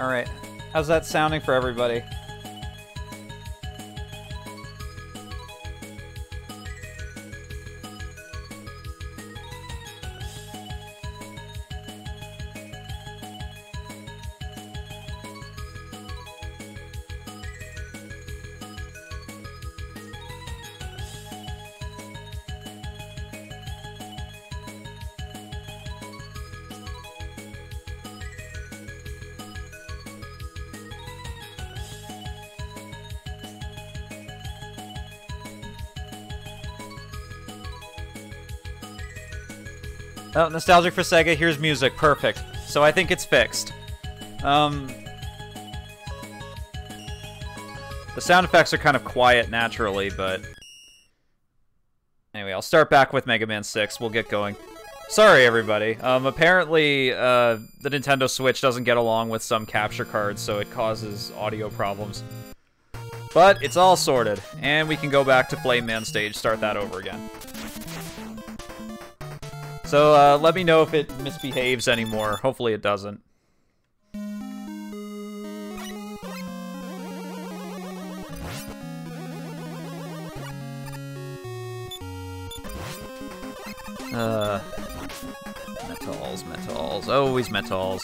Alright. How's that sounding for everybody? Oh, nostalgic for Sega, here's music. Perfect. So I think it's fixed. The sound effects are kind of quiet naturally, but... Anyway, I'll start back with Mega Man 6. We'll get going. Sorry, everybody. Apparently, the Nintendo Switch doesn't get along with some capture cards, so it causes audio problems. But it's all sorted, and we can go back to Flame Man stage, start that over again. So, let me know if it misbehaves anymore. Hopefully it doesn't. Metals. Always metals.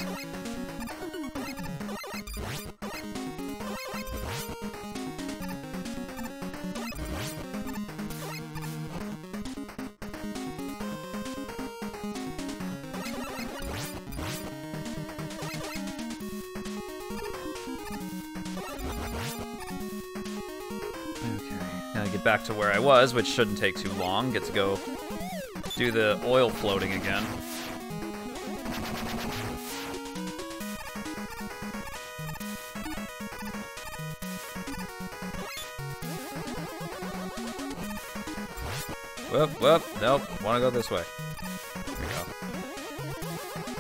Gotta get back to where I was, which shouldn't take too long. Get to go do the oil floating again. Whoop, nope, wanna go this way. There we go.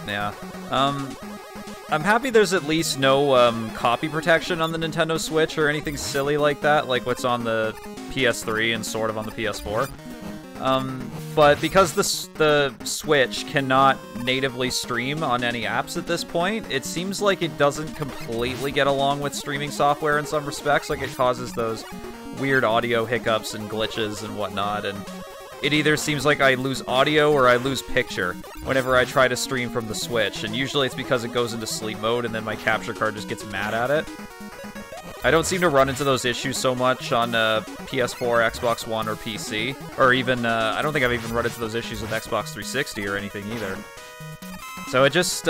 Yeah, I'm happy there's at least no, copy protection on the Nintendo Switch or anything silly like that, like what's on the PS3 and sort of on the PS4. But because the Switch cannot natively stream on any apps at this point, it seems like it doesn't completely get along with streaming software in some respects. Like, it causes those weird audio hiccups and glitches and whatnot, and it either seems like I lose audio or I lose picture whenever I try to stream from the Switch, and usually it's because it goes into sleep mode and then my capture card just gets mad at it. I don't seem to run into those issues so much on PS4, Xbox One, or PC. Or even, I don't think I've even run into those issues with Xbox 360 or anything either. So it just,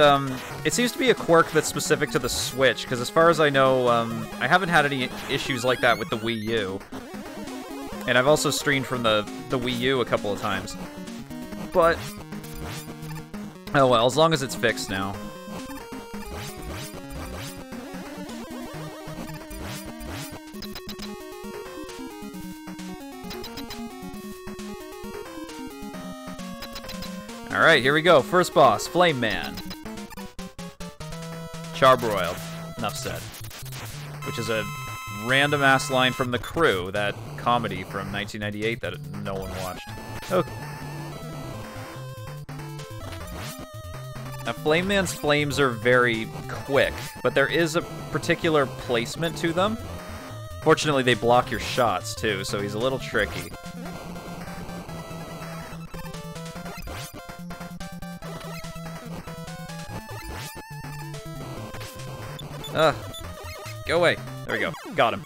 it seems to be a quirk that's specific to the Switch, because as far as I know, I haven't had any issues like that with the Wii U. And I've also streamed from the Wii U a couple of times. But, oh well, as long as it's fixed now. Alright, here we go. First boss, Flame Man. Charbroiled. Enough said. Which is a random-ass line from The Crew, that comedy from 1998 that no one watched. Okay. Now, Flame Man's flames are very quick, but there is a particular placement to them. Fortunately, they block your shots, too, so he's a little tricky. Go away. There we go. Got him.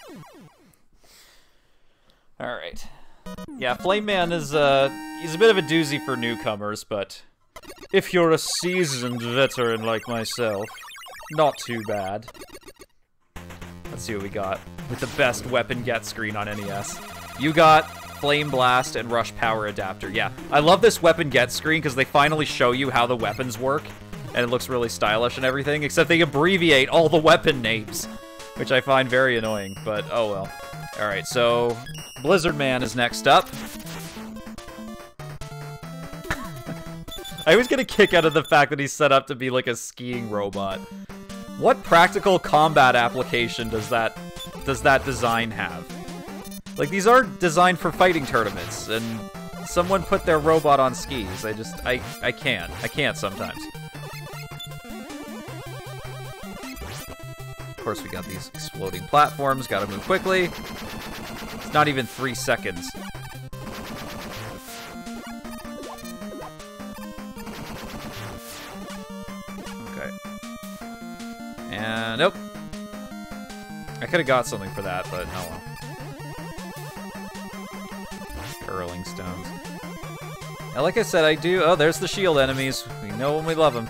Alright. Yeah, Flame Man is, he's a bit of a doozy for newcomers, but if you're a seasoned veteran like myself, not too bad. Let's see what we got with the best weapon get screen on NES. You got Flame Blast and Rush Power Adapter. Yeah, I love this weapon get screen because they finally show you how the weapons work. And it looks really stylish and everything, except they abbreviate all the weapon names, which I find very annoying, but oh well. Alright, so Blizzard Man is next up. I always get a kick out of the fact that he's set up to be like a skiing robot. What practical combat application does that design have? Like, these are designed for fighting tournaments, and someone put their robot on skis. I can't sometimes. Of course, we got these exploding platforms. Gotta move quickly. It's not even 3 seconds. Okay. And nope. I could have got something for that, but oh well. Curling stones. And like I said, I do... Oh, there's the shield enemies. We know when we love them.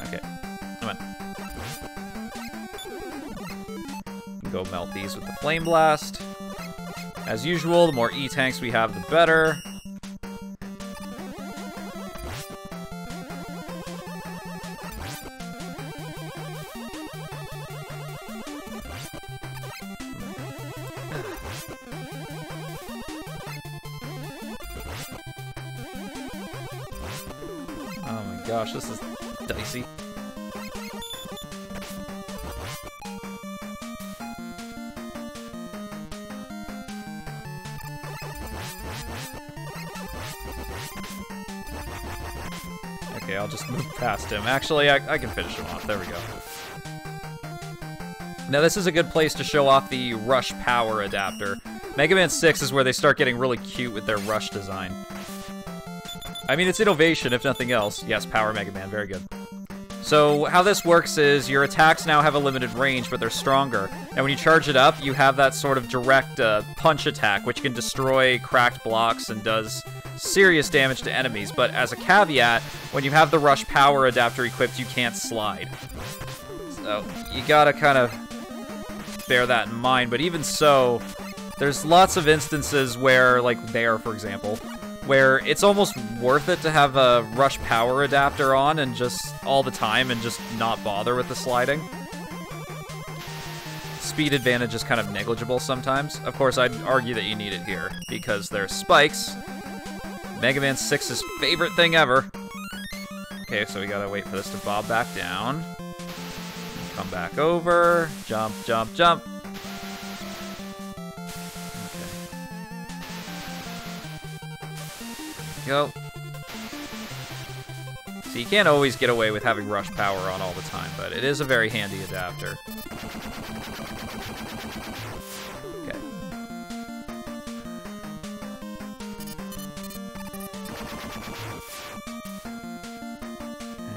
Okay. Come on. Go melt these with the Flame Blast. As usual, the more E-tanks we have, the better. Oh my gosh, this is dicey. Okay, I'll just move past him. Actually, I can finish him off. There we go. Now, this is a good place to show off the Rush Power adapter. Mega Man 6 is where they start getting really cute with their Rush design. I mean, it's innovation, if nothing else. Yes, Power Mega Man, very good. So, how this works is your attacks now have a limited range, but they're stronger. And when you charge it up, you have that sort of direct punch attack, which can destroy cracked blocks and does serious damage to enemies. But as a caveat, when you have the Rush Power adapter equipped, you can't slide. So, you gotta kind of bear that in mind. But even so, there's lots of instances where, like there, for example, where it's almost worth it to have a Rush Power adapter on and just all the time and just not bother with the sliding. Speed advantage is kind of negligible sometimes. Of course, I'd argue that you need it here, because there's spikes. Mega Man 6's favorite thing ever. Okay, so we gotta wait for this to bob back down. Come back over. Jump, jump, jump. Go. So you can't always get away with having Rush Power on all the time, but it is a very handy adapter. Okay.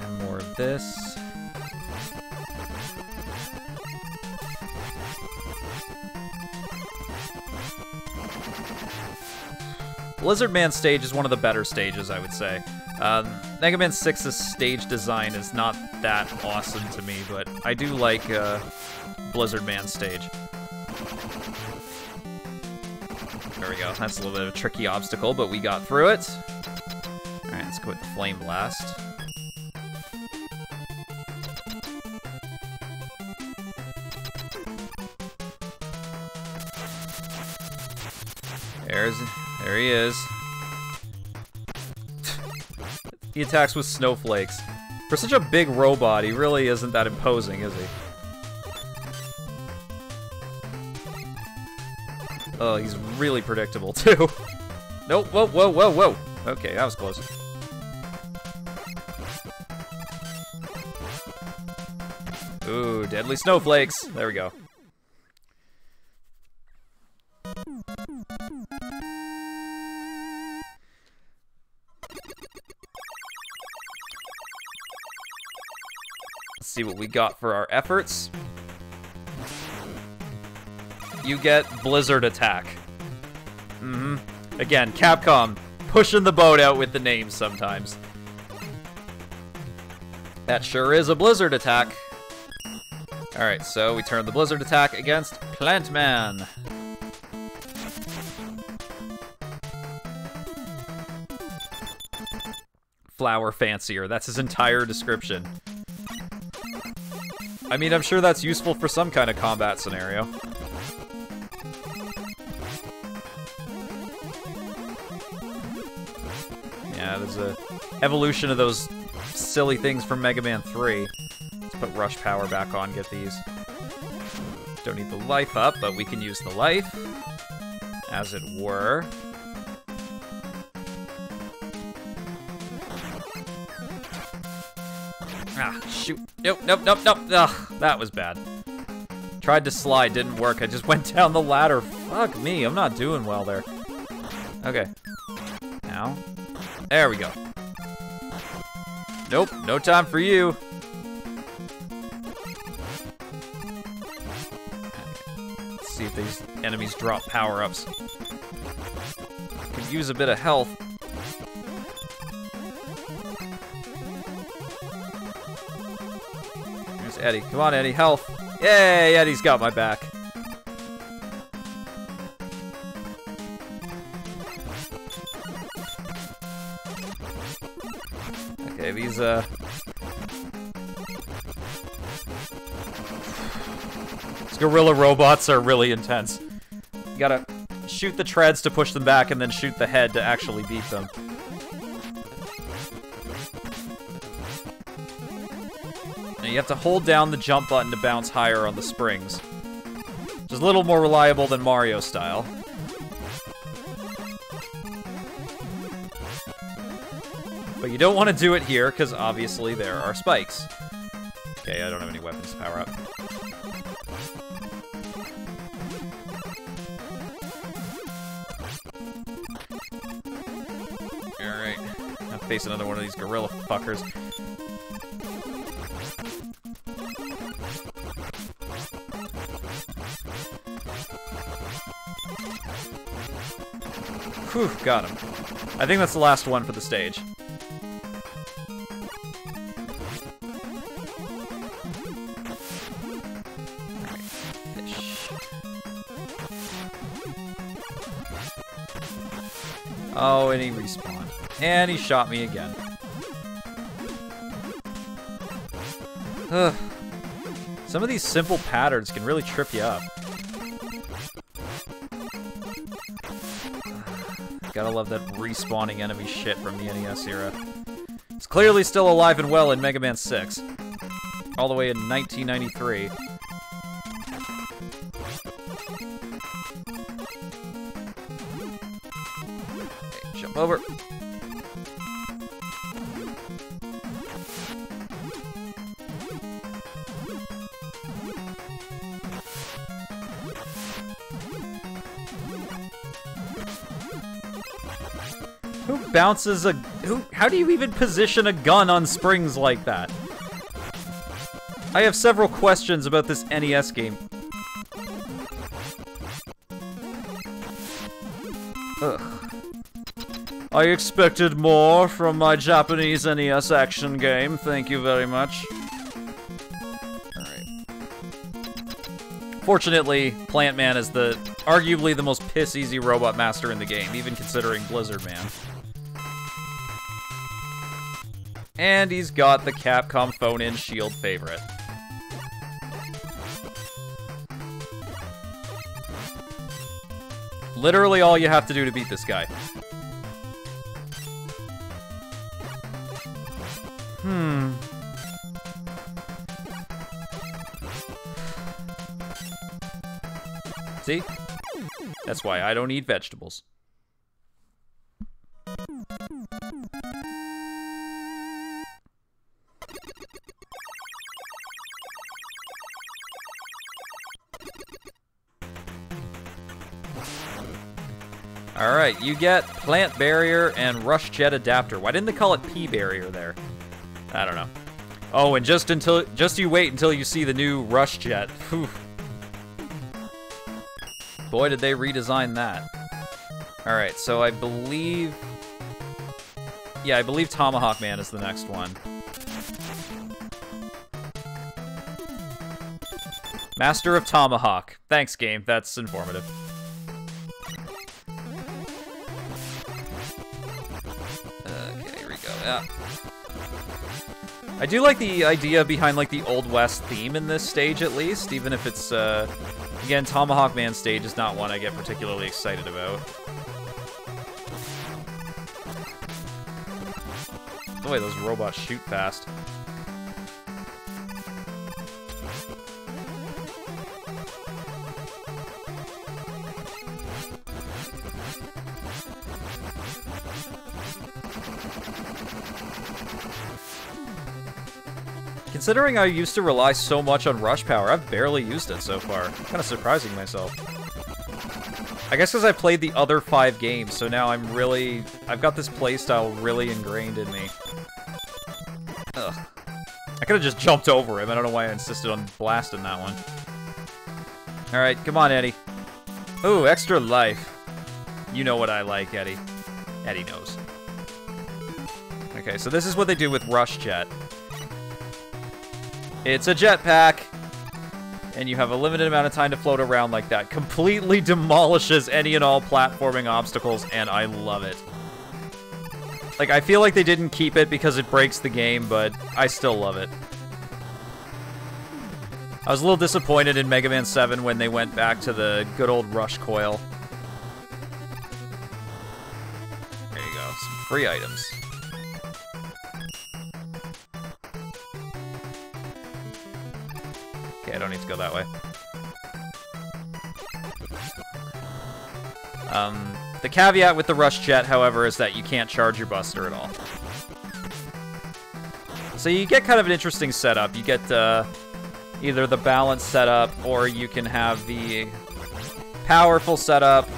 And more of this. Blizzard Man stage is one of the better stages, I would say. Mega Man 6's stage design is not that awesome to me, but I do like Blizzard Man stage. There we go. That's a little bit of a tricky obstacle, but we got through it. Alright, let's go with the Flame Blast. There he is. He attacks with snowflakes. For such a big robot, he really isn't that imposing, is he? Oh, he's really predictable, too. Nope, whoa, whoa, whoa, whoa. Okay, that was close. Ooh, deadly snowflakes. There we go. See what we got for our efforts. You get Blizzard Attack. Again, Capcom pushing the boat out with the names sometimes. That sure is a Blizzard Attack. Alright, so we turn the Blizzard Attack against Plant Man. Flower Fancier, that's his entire description. I mean, I'm sure that's useful for some kind of combat scenario. Yeah, there's a evolution of those silly things from Mega Man 3. Let's put Rush Power back on, get these. Don't need the life up, but we can use the life, as it were. Ah, shoot. Nope, nope, nope, nope. Ugh, that was bad. Tried to slide, didn't work. I just went down the ladder. Fuck me, I'm not doing well there. Okay. Now. There we go. Nope, no time for you. Let's see if these enemies drop power-ups. Could use a bit of health. Here's Eddie. Come on, Eddie, health. Yay, Eddie's got my back. Okay, these gorilla robots are really intense. You gotta shoot the treads to push them back and then shoot the head to actually beat them. And you have to hold down the jump button to bounce higher on the springs, which is a little more reliable than Mario style. But you don't want to do it here, because obviously there are spikes. Okay, I don't have any weapons to power up. Alright. I'll face another one of these gorilla fuckers. Whew, got him. I think that's the last one for the stage. Oh, and he respawned. And he shot me again. Ugh. Some of these simple patterns can really trip you up. Gotta love that respawning enemy shit from the NES era. It's clearly still alive and well in Mega Man 6. All the way in 1993. Okay, jump over. Who bounces a... How do you even position a gun on springs like that? I have several questions about this NES game. Ugh. I expected more from my Japanese NES action game. Thank you very much. Alright. Fortunately, Plant Man is arguably the most piss-easy robot master in the game, even considering Blizzard Man. And he's got the Capcom phone-in shield favorite. Literally all you have to do to beat this guy. See? That's why I don't eat vegetables. Alright, you get Plant Barrier and Rush Jet Adapter. Why didn't they call it P-Barrier there? I don't know. Oh, and just you wait until you see the new Rush Jet. Whew. Boy, did they redesign that. Alright, so I believe... Yeah, I believe Tomahawk Man is the next one. Master of Tomahawk. Thanks, game. That's informative. Okay, here we go. Yeah. I do like the idea behind, like, the Old West theme in this stage, at least, even if it's, again, Tomahawk Man stage is not one I get particularly excited about. The way those robots shoot fast. Considering I used to rely so much on rush power, I've barely used it so far. I'm kind of surprising myself. I guess because I played the other 5 games, so now I've got this playstyle really ingrained in me. Ugh. I could have just jumped over him. I don't know why I insisted on blasting that one. Alright, come on, Eddie. Ooh, extra life. You know what I like, Eddie. Eddie knows. Okay, so this is what they do with Rush Jet. It's a jetpack, and you have a limited amount of time to float around like that. Completely demolishes any and all platforming obstacles, and I love it. Like, I feel like they didn't keep it because it breaks the game, but I still love it. I was a little disappointed in Mega Man 7 when they went back to the good old Rush Coil. There you go, some free items. Okay, I don't need to go that way. The caveat with the Rush Jet, however, is that you can't charge your Buster at all. So you get kind of an interesting setup. You get either the balance setup, or you can have the powerful setup,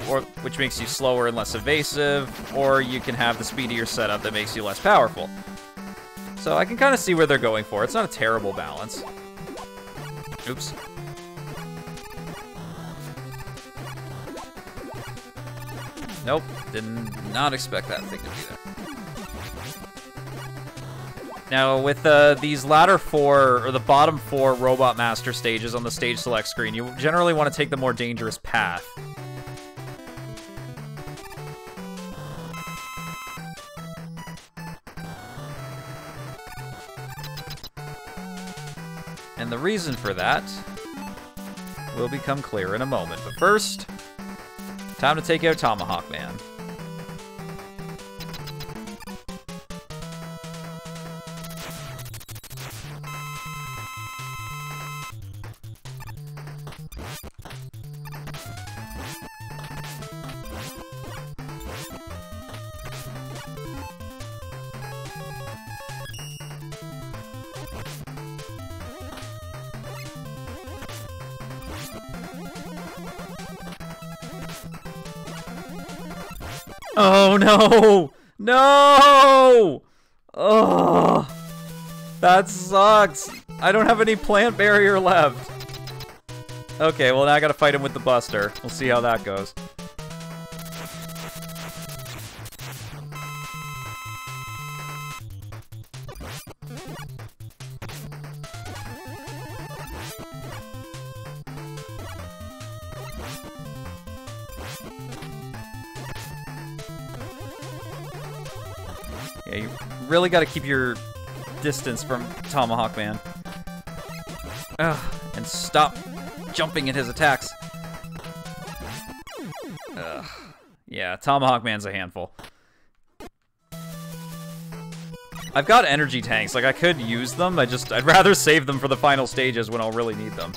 which makes you slower and less evasive, or you can have the speedier setup that makes you less powerful. So I can kind of see where they're going for. It's not a terrible balance. Oops. Nope, did not expect that thing to do that. Now, with these latter 4, or the bottom 4 Robot Master stages on the stage select screen, you generally want to take the more dangerous path. And the reason for that will become clear in a moment. But first, time to take out Tomahawk Man. Oh no! No! Oh, that sucks. I don't have any plant barrier left. Okay, well now I gotta fight him with the Buster. We'll see how that goes. Yeah, you really got to keep your distance from Tomahawk Man. Ugh, and stop jumping at his attacks. Ugh. Yeah, Tomahawk Man's a handful. I've got energy tanks, like I could use them, I'd rather save them for the final stages when I'll really need them.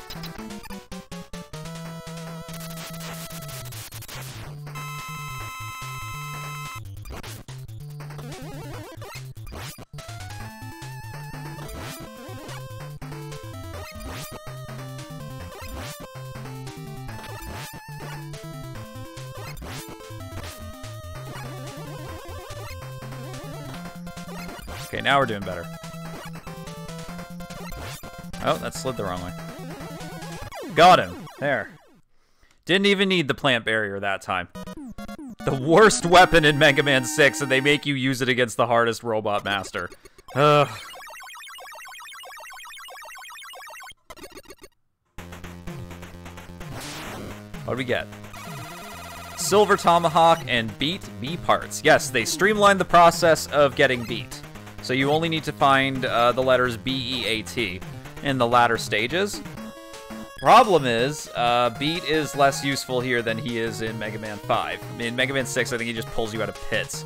Okay, now we're doing better. Oh, that slid the wrong way. Got him. There. Didn't even need the plant barrier that time. The worst weapon in Mega Man 6, and they make you use it against the hardest Robot Master. Ugh. What do we get? Silver Tomahawk and Beat B parts. Yes, they streamlined the process of getting Beat. So you only need to find the letters B, E, A, T in the latter stages. Problem is, Beat is less useful here than he is in Mega Man 5. In Mega Man 6, I think he just pulls you out of pits.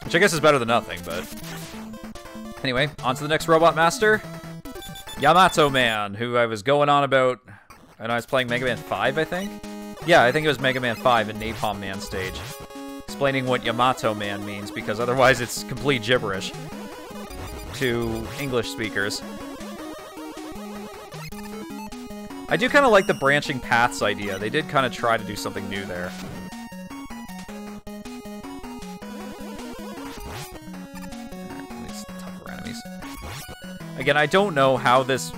Which I guess is better than nothing, but... Anyway, on to the next Robot Master. Yamato Man, who I was going on about... And I was playing Mega Man 5, I think? Yeah, I think it was Mega Man 5 in Napalm Man stage. Explaining what Yamato Man means, because otherwise it's complete gibberish. to English speakers. I do kind of like the branching paths idea. They did kind of try to do something new there. These tougher enemies. Again, I don't know how this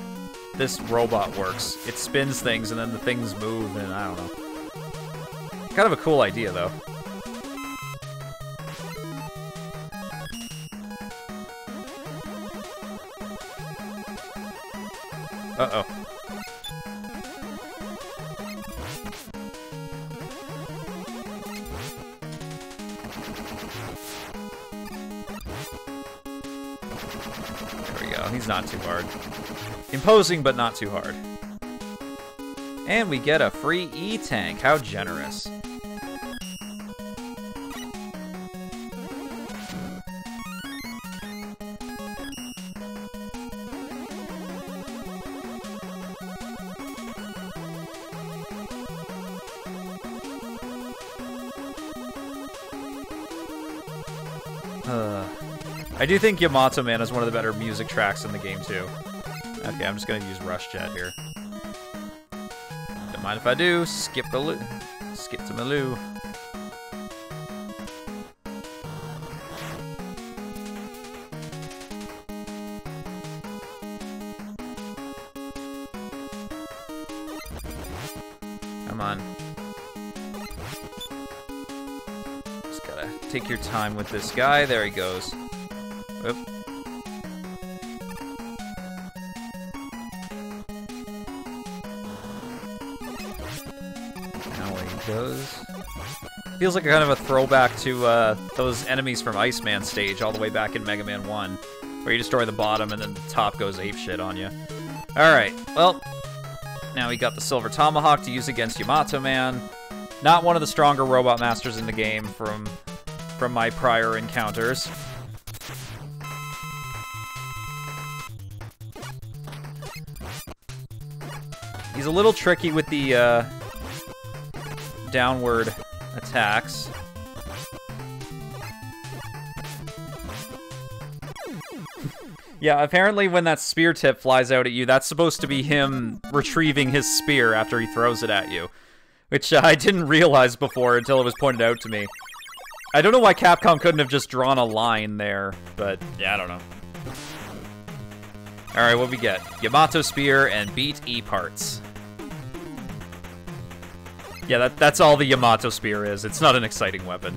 robot works. It spins things and then the things move, and I don't know. Kind of a cool idea, though. Uh-oh. There we go. He's not too hard. Imposing, but not too hard. And we get a free E-Tank. How generous. I do think Yamato Man is one of the better music tracks in the game, too. Okay, I'm just gonna use Rush Jet here. Don't mind if I do. Skip to Maloo. Come on. Just gotta take your time with this guy. There he goes. Oop. Goes. Feels like a kind of a throwback to those enemies from Iceman stage all the way back in Mega Man 1, where you destroy the bottom and then the top goes apeshit on you. Alright, well, now we got the Silver Tomahawk to use against Yamato Man. Not one of the stronger Robot Masters in the game from my prior encounters. He's a little tricky with the downward attacks. Yeah, apparently when that spear tip flies out at you, that's supposed to be him retrieving his spear after he throws it at you. Which I didn't realize before until it was pointed out to me. I don't know why Capcom couldn't have just drawn a line there, but yeah, I don't know. Alright, what we get? Yamato Spear and Beat E-Parts. Yeah, that's all the Yamato Spear is. It's not an exciting weapon.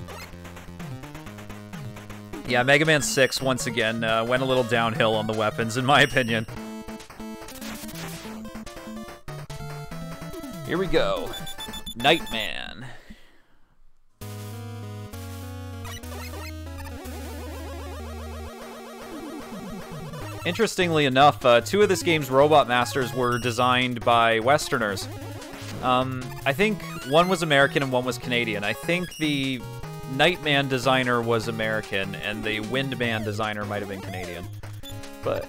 Yeah, Mega Man 6, once again, went a little downhill on the weapons, in my opinion. Here we go. Nightman. Interestingly enough, two of this game's Robot Masters were designed by Westerners. I think one was American and one was Canadian. I think the Nightman designer was American, and the Windman designer might have been Canadian. But,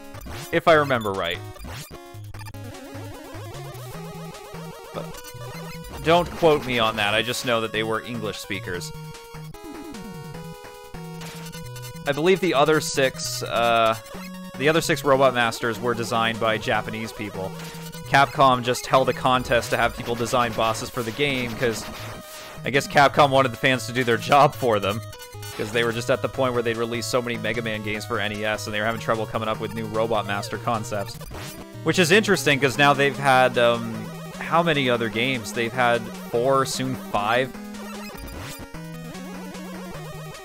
if I remember right. But, don't quote me on that, I just know that they were English speakers. I believe the other six Robot Masters were designed by Japanese people. Capcom just held a contest to have people design bosses for the game, because I guess Capcom wanted the fans to do their job for them, because they were just at the point where they'd released so many Mega Man games for NES, and they were having trouble coming up with new Robot Master concepts. Which is interesting, because now they've had, how many other games? They've had 4, soon 5.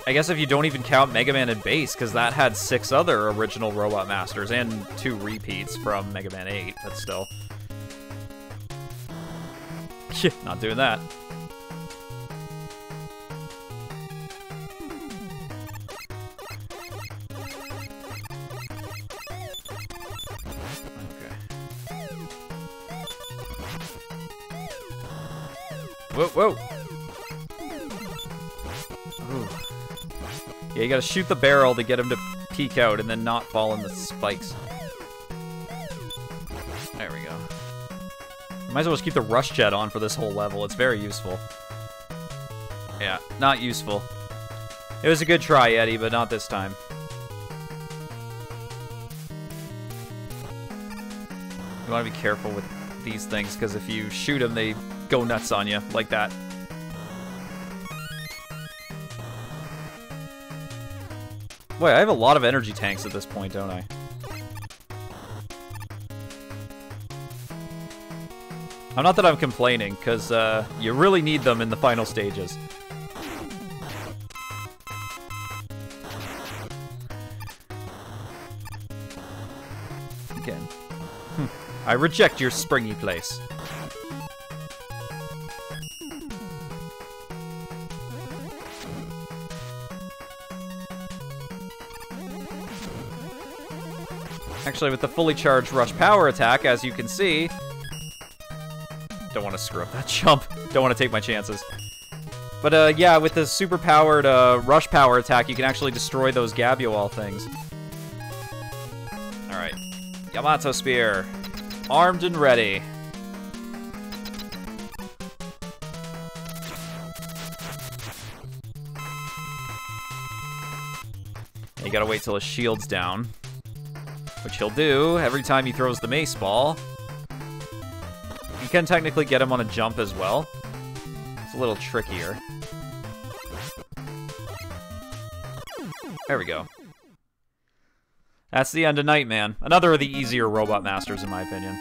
I guess if you don't even count Mega Man and Base, because that had 6 other original Robot Masters, and 2 repeats from Mega Man 8, but still. Not doing that. Okay. Whoa, whoa! Ooh. Yeah, you gotta shoot the barrel to get him to peek out and then not fall in the spikes. There we go. Might as well just keep the Rush Jet on for this whole level. It's very useful. Yeah, not useful. It was a good try, Eddie, but not this time. You want to be careful with these things, because if you shoot them, they go nuts on you, like that. Boy, I have a lot of energy tanks at this point, don't I? Not that I'm complaining, because you really need them in the final stages. Again. I reject your springy place. Actually, with the fully charged rush power attack, as you can see... Don't want to screw up that jump. Don't want to take my chances. But, yeah, with the super-powered rush power attack, you can actually destroy those Gabual things. Alright. Yamato Spear. Armed and ready. You gotta wait till his shield's down. Which he'll do every time he throws the mace ball. You can technically get him on a jump as well. It's a little trickier. There we go. That's the end of Nightman. Another of the easier Robot Masters, in my opinion.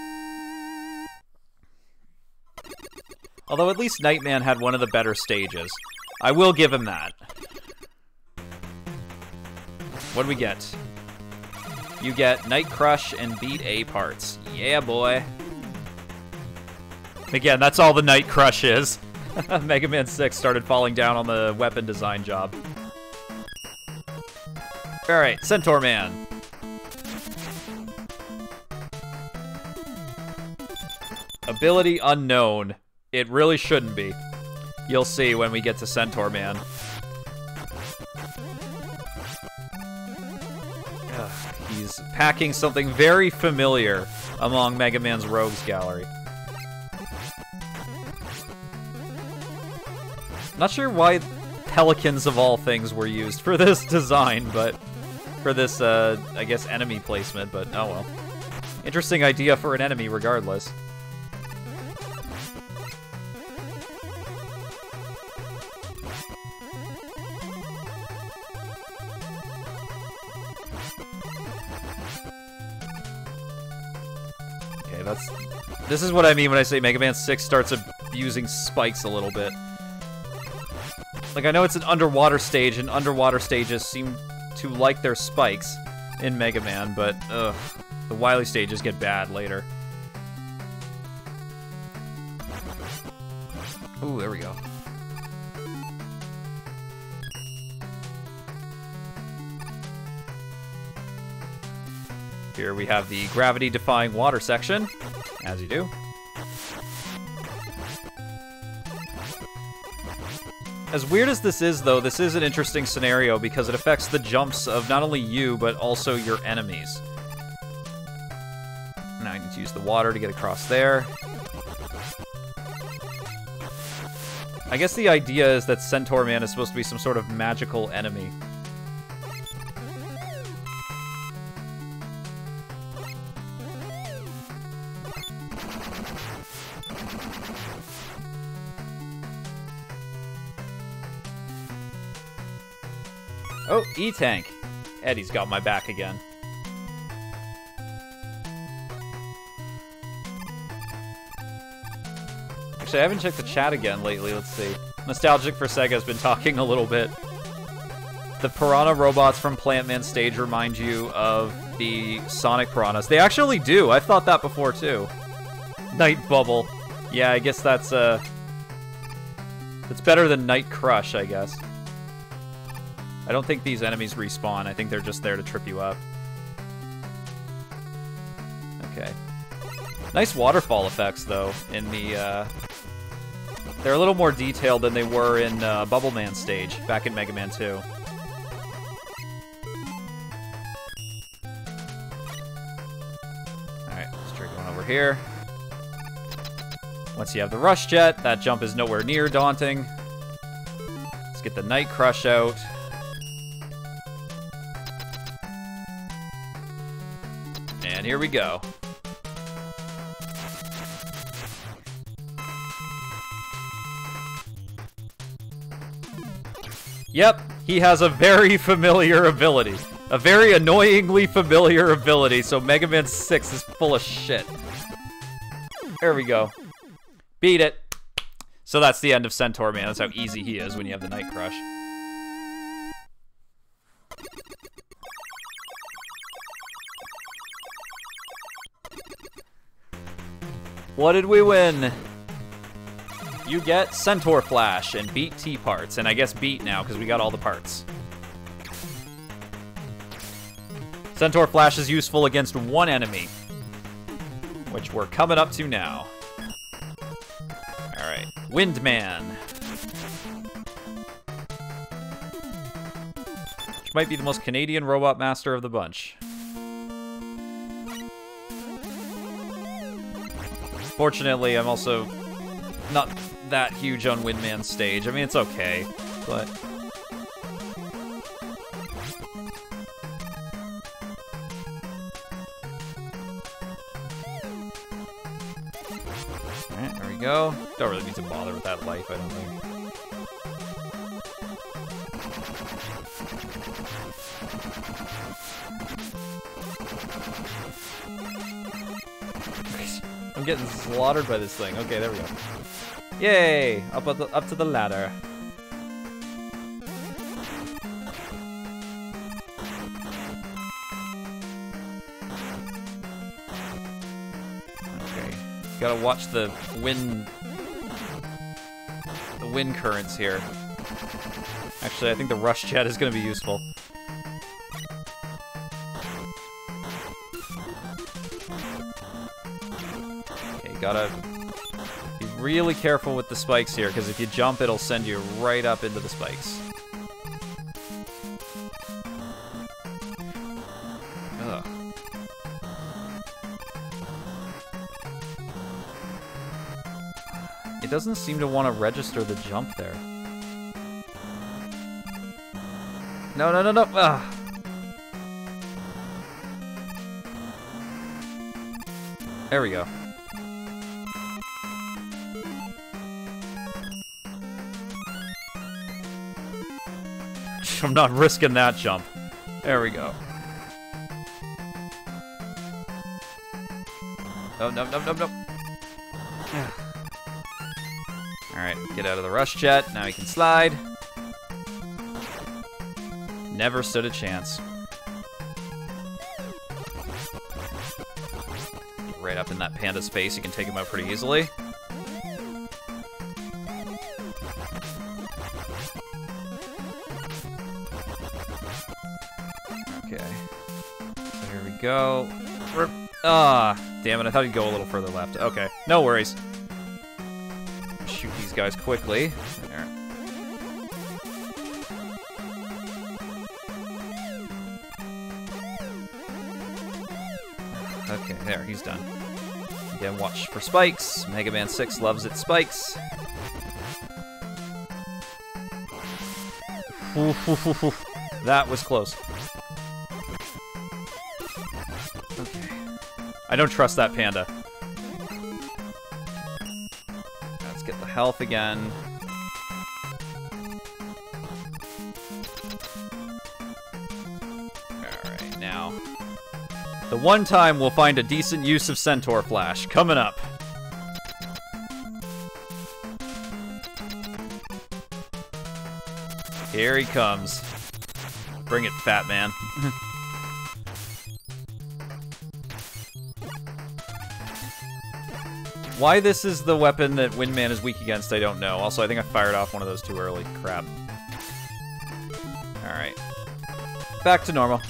Although at least Nightman had one of the better stages. I will give him that. What do we get? You get Night Crush and Beat A parts. Yeah, boy. Again, that's all the Night Crush is. Mega Man 6 started falling down on the weapon design job. Alright, Centaur Man. Ability unknown. It really shouldn't be. You'll see when we get to Centaur Man. He's packing something very familiar among Mega Man's Rogues Gallery. Not sure why pelicans of all things were used for this design, but for this, I guess, enemy placement, but oh well. Interesting idea for an enemy regardless. This is what I mean when I say Mega Man 6 starts abusing spikes a little bit. Like, I know it's an underwater stage, and underwater stages seem to like their spikes in Mega Man, but, ugh, the Wily stages get bad later. Ooh, there we go. Here we have the gravity-defying water section, as you do. As weird as this is, though, this is an interesting scenario because it affects the jumps of not only you, but also your enemies. Now I need to use the water to get across there. I guess the idea is that Centaur Man is supposed to be some sort of magical enemy. Oh, E-Tank. Eddie's got my back again. Actually, I haven't checked the chat again lately. Let's see. Nostalgic for Sega's been talking a little bit. The Piranha robots from Plant Man stage remind you of the Sonic Piranhas. They actually do. I've thought that before, too. Night Bubble. Yeah, I guess that's better than Night Crush, I guess. I don't think these enemies respawn. I think they're just there to trip you up. Okay. Nice waterfall effects, though, in the, They're a little more detailed than they were in Bubble Man stage, back in Mega Man 2. Alright, let's trigger one over here. Once you have the Rush Jet, that jump is nowhere near daunting. Let's get the Night Crush out. And here we go. Yep, he has a very familiar ability. A very annoyingly familiar ability, so Mega Man 6 is full of shit. There we go. Beat it. So that's the end of Centaur Man. That's how easy he is when you have the Night Crush. What did we win? You get Centaur Flash and Beat T parts, and I guess Beat now because we got all the parts. Centaur Flash is useful against one enemy, which we're coming up to now. Alright, Windman. Which might be the most Canadian robot master of the bunch. Fortunately, I'm also not that huge on Windman's stage. I mean, it's okay, but... Alright, there we go. Don't really need to bother with that life, I don't think. I'm getting slaughtered by this thing. Okay, there we go. Yay! Up to the ladder. Okay, gotta watch the wind currents here. Actually, I think the rush jet is gonna be useful. Gotta be really careful with the spikes here, because if you jump, it'll send you right up into the spikes. Ugh. It doesn't seem to want to register the jump there. No, no, no, no! Ugh. There we go. I'm not risking that jump. There we go. Oh, no, no, no, no. Alright, get out of the rush jet. Now he can slide. Never stood a chance. Right up in that panda's face, you can take him out pretty easily. Go. Ah, damn it, I thought he'd go a little further left. Okay, no worries. Shoot these guys quickly. There. Okay, there, he's done. Again, watch for spikes. Mega Man 6 loves its spikes. That was close. I don't trust that panda. Let's get the health again. Alright, now. The one time we'll find a decent use of Centaur Flash. Coming up. Here he comes. Bring it, fat man. Why this is the weapon that Windman is weak against, I don't know. Also, I think I fired off one of those too early. Crap. Alright. Back to normal.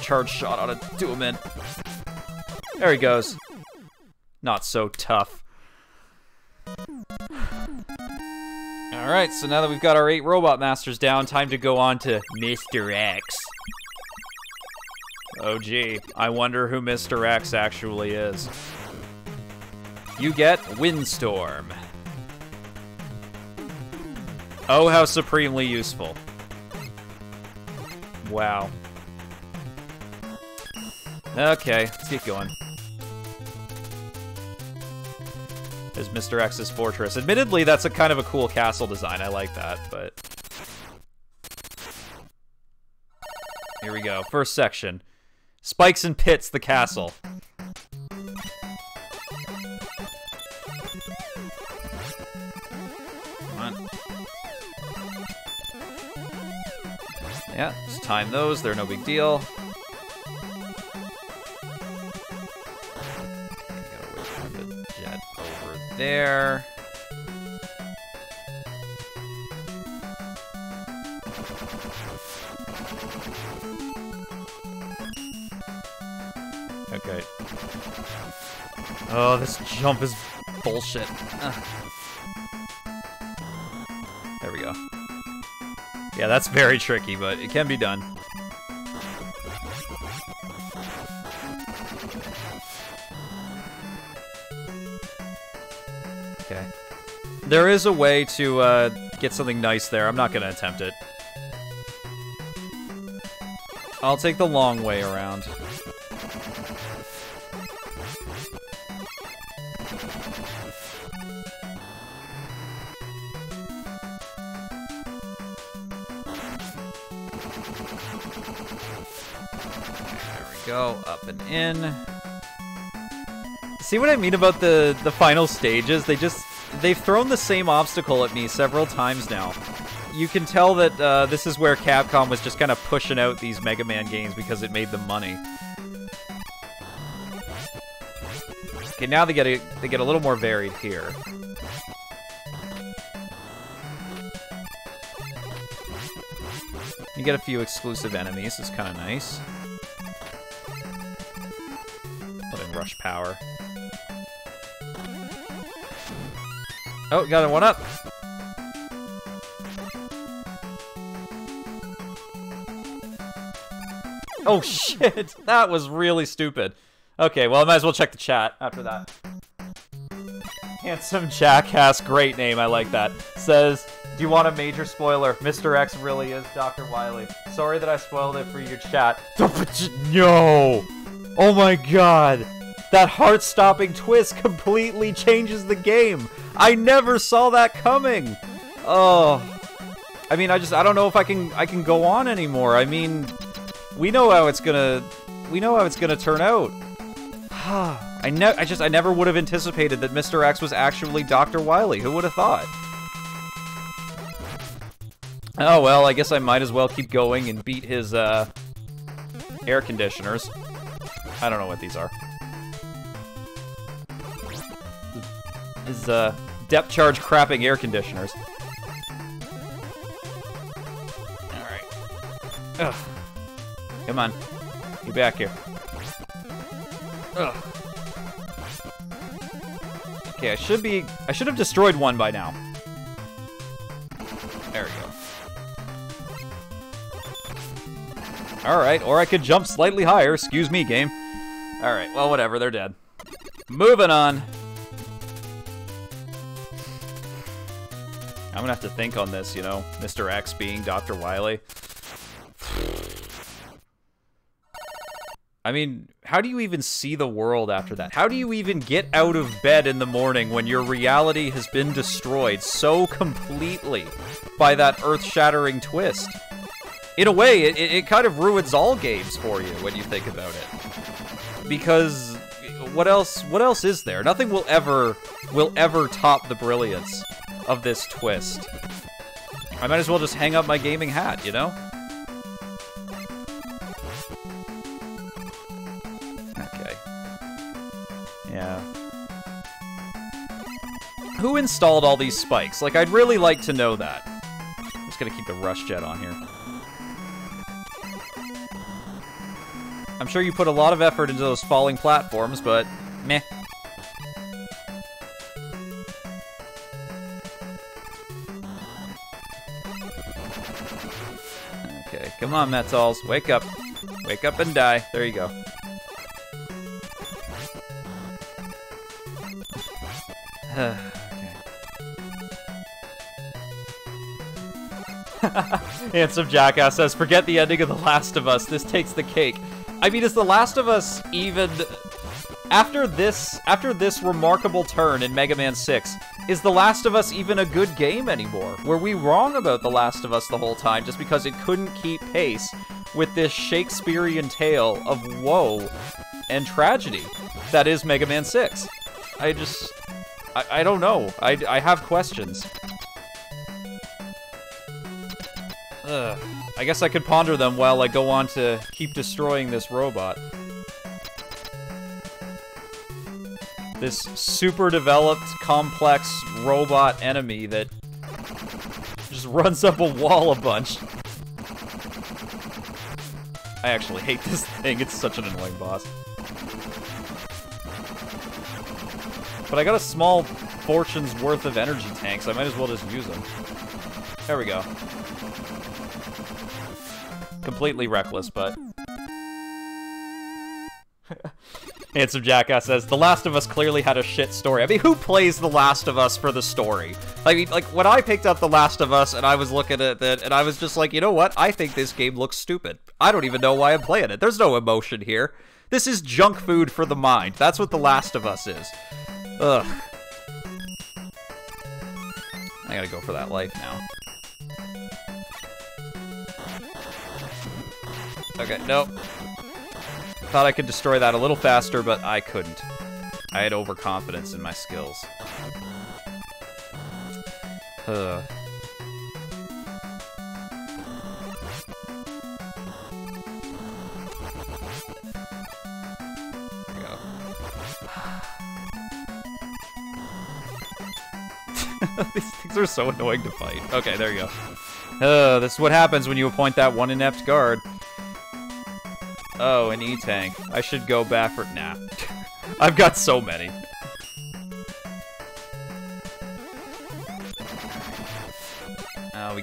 Charge shot ought to do him in. There he goes. Not so tough. Alright, so now that we've got our 8 Robot Masters down, time to go on to Mr. X. Oh gee, I wonder who Mr. X actually is. You get Windstorm. Oh, how supremely useful. Wow. Okay, let's get going. is Mr. X's fortress. Admittedly, that's a kind of a cool castle design. I like that, but... Here we go. First section. Spikes and Pits, the castle. Come on. Yeah, just time those. They're no big deal. Gotta wait for him to jet over there. Okay. Oh, this jump is bullshit. There we go. Yeah, that's very tricky, but it can be done. Okay. There is a way to get something nice there. I'm not going to attempt it. I'll take the long way around. Go up and in. See what I mean about the final stages? They've thrown the same obstacle at me several times now. You can tell that this is where Capcom was just kind of pushing out these Mega Man games because it made them money. Okay, now they get a little more varied here. You get a few exclusive enemies. It's kind of nice. Rush power. Oh, got a one up. Oh shit, that was really stupid. Okay, well I might as well check the chat after that. Handsome Jackass, great name, I like that. Says, do you want a major spoiler? Mr. X really is Dr. Wily. Sorry that I spoiled it for your chat. No! Oh my god! That heart-stopping twist completely changes the game. I never saw that coming. Oh, I mean, I don't know if I can go on anymore. I mean, we know how it's gonna turn out. I never would have anticipated that Mr. X was actually Dr. Wily. Who would have thought? Oh well, I guess I might as well keep going and beat his air conditioners. I don't know what these are. His depth charge crapping air conditioners. Alright. Ugh. Come on. Get back here. Ugh. Okay, I should have destroyed one by now. There we go. Alright, or I could jump slightly higher. Excuse me, game. Alright, well, whatever. They're dead. Moving on. I'm gonna have to think on this, you know, Mr. X being Dr. Wily. I mean, how do you even see the world after that? How do you even get out of bed in the morning when your reality has been destroyed so completely by that earth-shattering twist? In a way, it kind of ruins all games for you when you think about it. Because what else is there? Nothing will ever top the brilliance of this twist. I might as well just hang up my gaming hat, you know? Okay. Yeah. Who installed all these spikes? Like, I'd really like to know that. I'm just gonna keep the rush jet on here. I'm sure you put a lot of effort into those falling platforms, but meh. Okay, come on, Metals. Wake up. Wake up and die. There you go. Okay. Handsome Jackass says, forget the ending of The Last of Us. This takes the cake. I mean, is The Last of Us even After this remarkable turn in Mega Man 6, is The Last of Us even a good game anymore? Were we wrong about The Last of Us the whole time just because it couldn't keep pace with this Shakespearean tale of woe and tragedy that is Mega Man 6? I don't know. I have questions. Ugh. I guess I could ponder them while I go on to keep destroying this robot. This super developed, complex robot enemy that just runs up a wall a bunch. I actually hate this thing. It's such an annoying boss. But I got a small fortune's worth of energy tanks. I might as well just use them. There we go. Completely reckless, but... Handsome Jackass says, The Last of Us clearly had a shit story. I mean, who plays The Last of Us for the story? I mean, like, when I picked up The Last of Us and I was looking at it, and I was just like, you know what? I think this game looks stupid. I don't even know why I'm playing it. There's no emotion here. This is junk food for the mind. That's what The Last of Us is. Ugh. I gotta go for that life now. Okay, nope. Thought I could destroy that a little faster, but I couldn't. I had overconfidence in my skills. Ugh. There we go. These things are so annoying to fight. Okay, there you go. This is what happens when you appoint that one inept guard. Oh, an E-Tank. I should go back for... Nah. I've got so many. We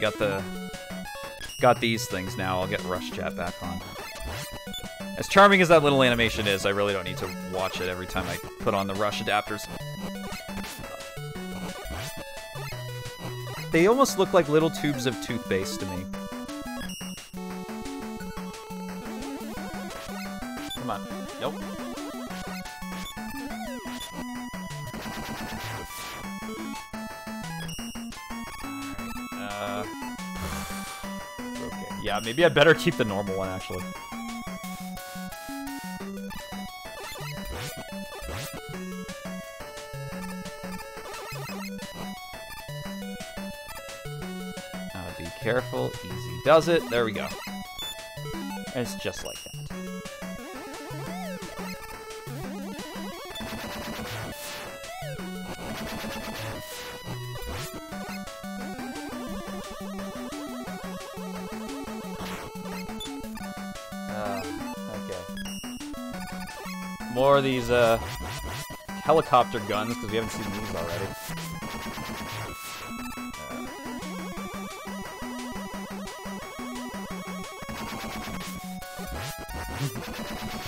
got these things now. I'll get Rush Chat back on. As charming as that little animation is, I really don't need to watch it every time I put on the Rush adapters. They almost look like little tubes of toothpaste to me. Come on. Nope. Okay. Yeah, maybe I better keep the normal one, actually. Be careful. Easy does it. There we go. And it's just like that. More of these helicopter guns, because we haven't seen these already.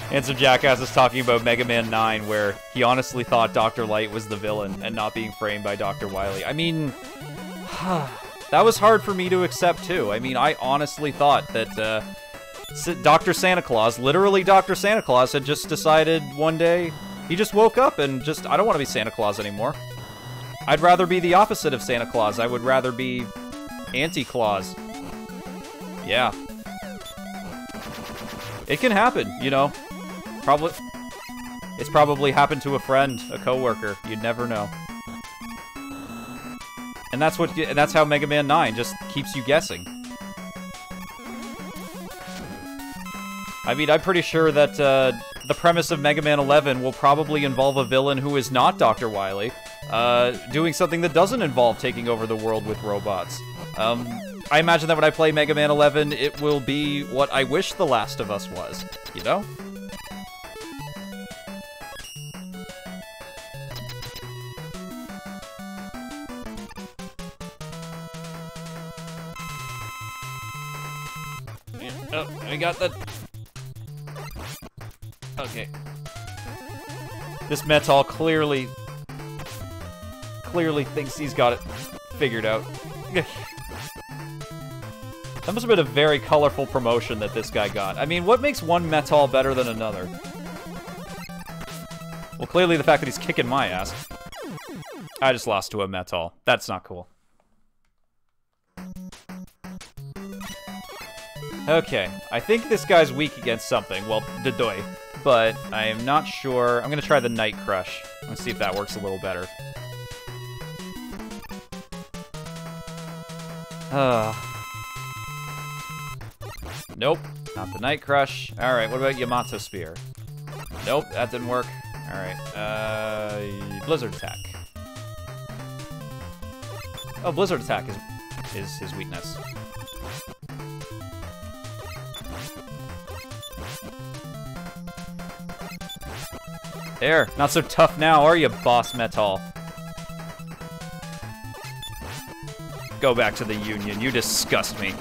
Handsome Jackass is talking about Mega Man 9, where he honestly thought Dr. Light was the villain and not being framed by Dr. Wily. I mean, that was hard for me to accept, too. I mean, I honestly thought that Dr. Santa Claus, literally Dr. Santa Claus, had just decided one day, he just woke up and just, I don't want to be Santa Claus anymore. I'd rather be the opposite of Santa Claus. I would rather be Anti-Claus. Yeah. It can happen, you know. It's probably happened to a friend, a coworker. You'd never know. And that's how Mega Man 9 just keeps you guessing. I mean, I'm pretty sure that the premise of Mega Man 11 will probably involve a villain who is not Dr. Wily, doing something that doesn't involve taking over the world with robots. I imagine that when I play Mega Man 11, it will be what I wish The Last of Us was, you know? Yeah. Oh, we got the... Okay. This Metal clearly thinks he's got it figured out. That must have been a very colorful promotion that this guy got. I mean, what makes one Metal better than another? Well, clearly the fact that he's kicking my ass. I just lost to a Metal. That's not cool. Okay, I think this guy's weak against something. Well, Dodoy. But I am not sure. I'm gonna try the Night Crush. Let's see if that works a little better. Nope, not the Night Crush. Alright, what about Yamato Spear? Nope, that didn't work. Alright, Blizzard Attack. Oh, Blizzard Attack is his weakness. There, not so tough now, are you, Boss Metal? Go back to the Union, you disgust me.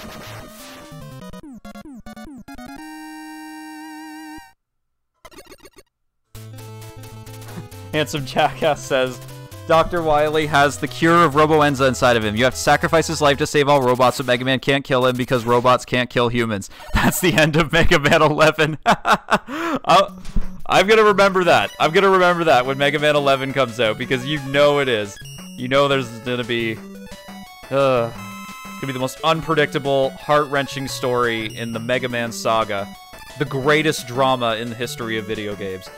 Handsome Jackass says, Dr. Wily has the cure of Robo-Enza inside of him. You have to sacrifice his life to save all robots, but Mega Man can't kill him because robots can't kill humans. That's the end of Mega Man 11. I'm gonna remember that. I'm gonna remember that when Mega Man 11 comes out, because you know it is. You know there's gonna be... it's gonna be the most unpredictable, heart-wrenching story in the Mega Man saga. The greatest drama in the history of video games.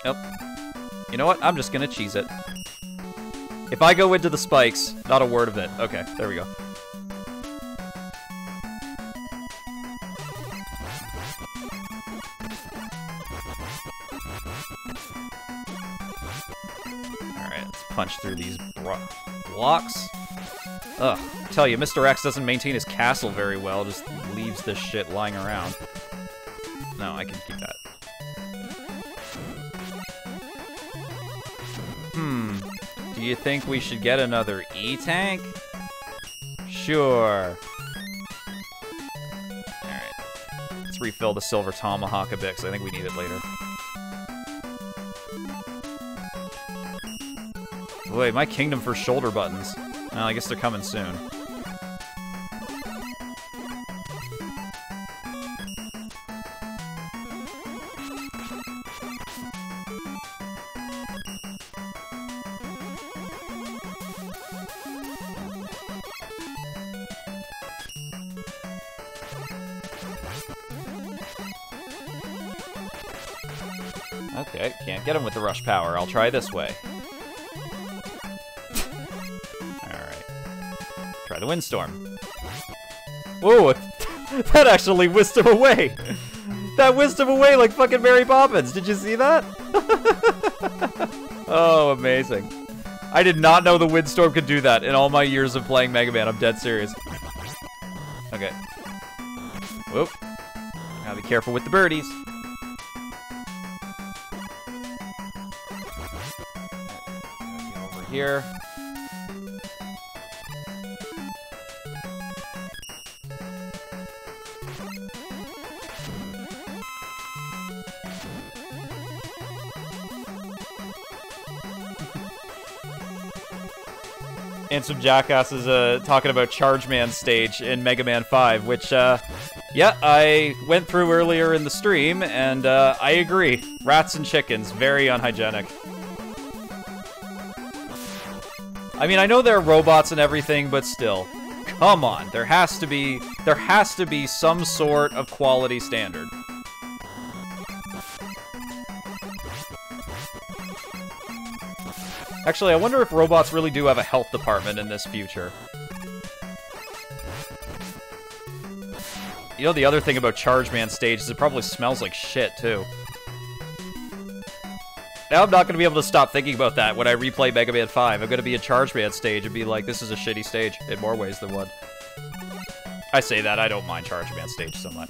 Nope. You know what? I'm just gonna cheese it. If I go into the spikes, not a word of it. Okay, there we go. Alright, let's punch through these blocks. Ugh, I tell you, Mr. X doesn't maintain his castle very well, just leaves this shit lying around. No, I can keep that. Do you think we should get another E-Tank? Sure. Alright. Let's refill the Silver Tomahawk a bit, because I think we need it later. Wait, my kingdom for shoulder buttons. Well, I guess they're coming soon. Okay, can't get him with the rush power. I'll try this way. Alright. Try the windstorm. Whoa! That actually whisked him away! That whisked him away like fucking Mary Poppins! Did you see that? Oh, amazing. I did not know the windstorm could do that in all my years of playing Mega Man. I'm dead serious. Okay. Whoop. Gotta be careful with the birdies. Here. And some jackasses talking about Charge Man stage in Mega Man 5, which, yeah, I went through earlier in the stream, and I agree. Rats and chickens, very unhygienic. I mean, I know they're robots and everything, but still. Come on, there has to be some sort of quality standard. Actually, I wonder if robots really do have a health department in this future. You know, the other thing about Charge Man stage is it probably smells like shit, too. Now I'm not going to be able to stop thinking about that when I replay Mega Man 5. I'm going to be in Charge Man stage and be like, this is a shitty stage in more ways than one. I say that, I don't mind Charge Man stage so much.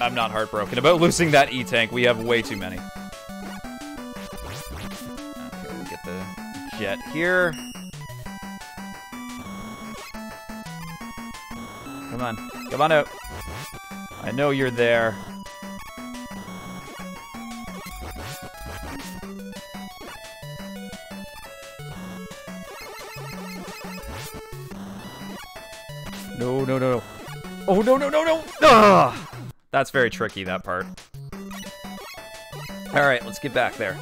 I'm not heartbroken about losing that E-Tank. We have way too many. Okay, we'll get the jet here. Come on. Come on out. I know you're there. That's very tricky, that part. Alright, let's get back there.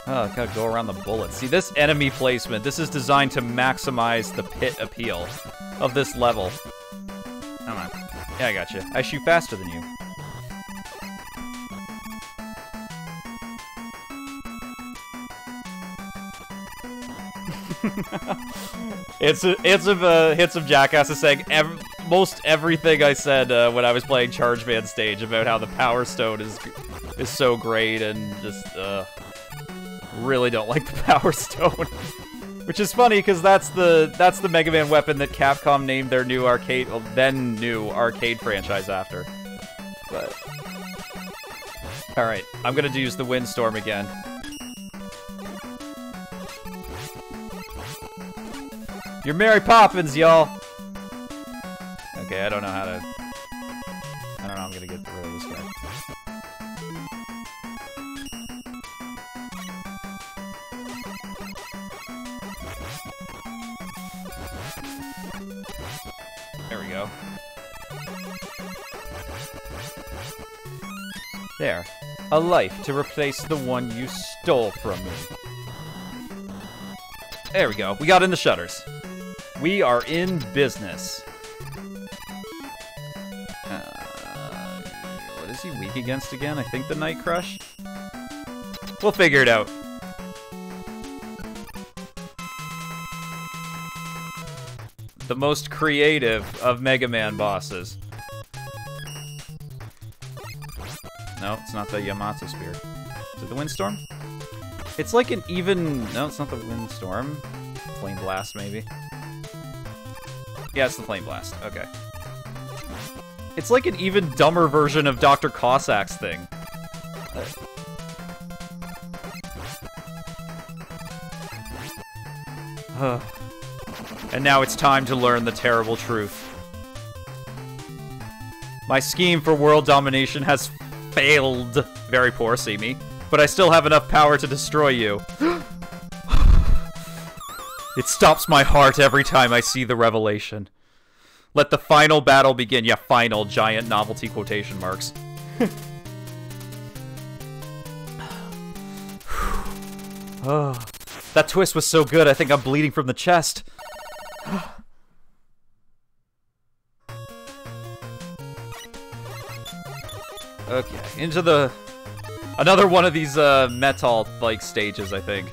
Oh, gotta go around the bullets. See, this enemy placement, this is designed to maximize the pit appeal of this level. Come on. Yeah, I got you. I shoot faster than you. Hits of Jackass is saying most everything I said when I was playing Charge Man stage about how the Power Stone is so great and just really don't like the Power Stone. Which is funny because that's the Mega Man weapon that Capcom named their new arcade franchise after. But all right, I'm gonna use the Windstorm again. You're Mary Poppins, y'all. Okay, I don't know how I'm gonna get rid of this guy. There we go. There. A life to replace the one you stole from me. There we go. We got in the shutters. We are in business. What is he weak against again? I think the Night Crush? We'll figure it out. The most creative of Mega Man bosses. No, it's not the Yamato Spear. Is it the Windstorm? It's like an even... No, it's not the Windstorm. Flame Blast, maybe. Yeah, it's the Flame Blast. Okay. It's like an even dumber version of Dr. Cossack's thing. And now it's time to learn the terrible truth. My scheme for world domination has failed. Very poor, see me. But I still have enough power to destroy you. It stops my heart every time I see the revelation. Let the final battle begin. Yeah, final, giant novelty quotation marks. Oh, that twist was so good, I think I'm bleeding from the chest. Okay, into the... Another one of these, metal-like stages, I think.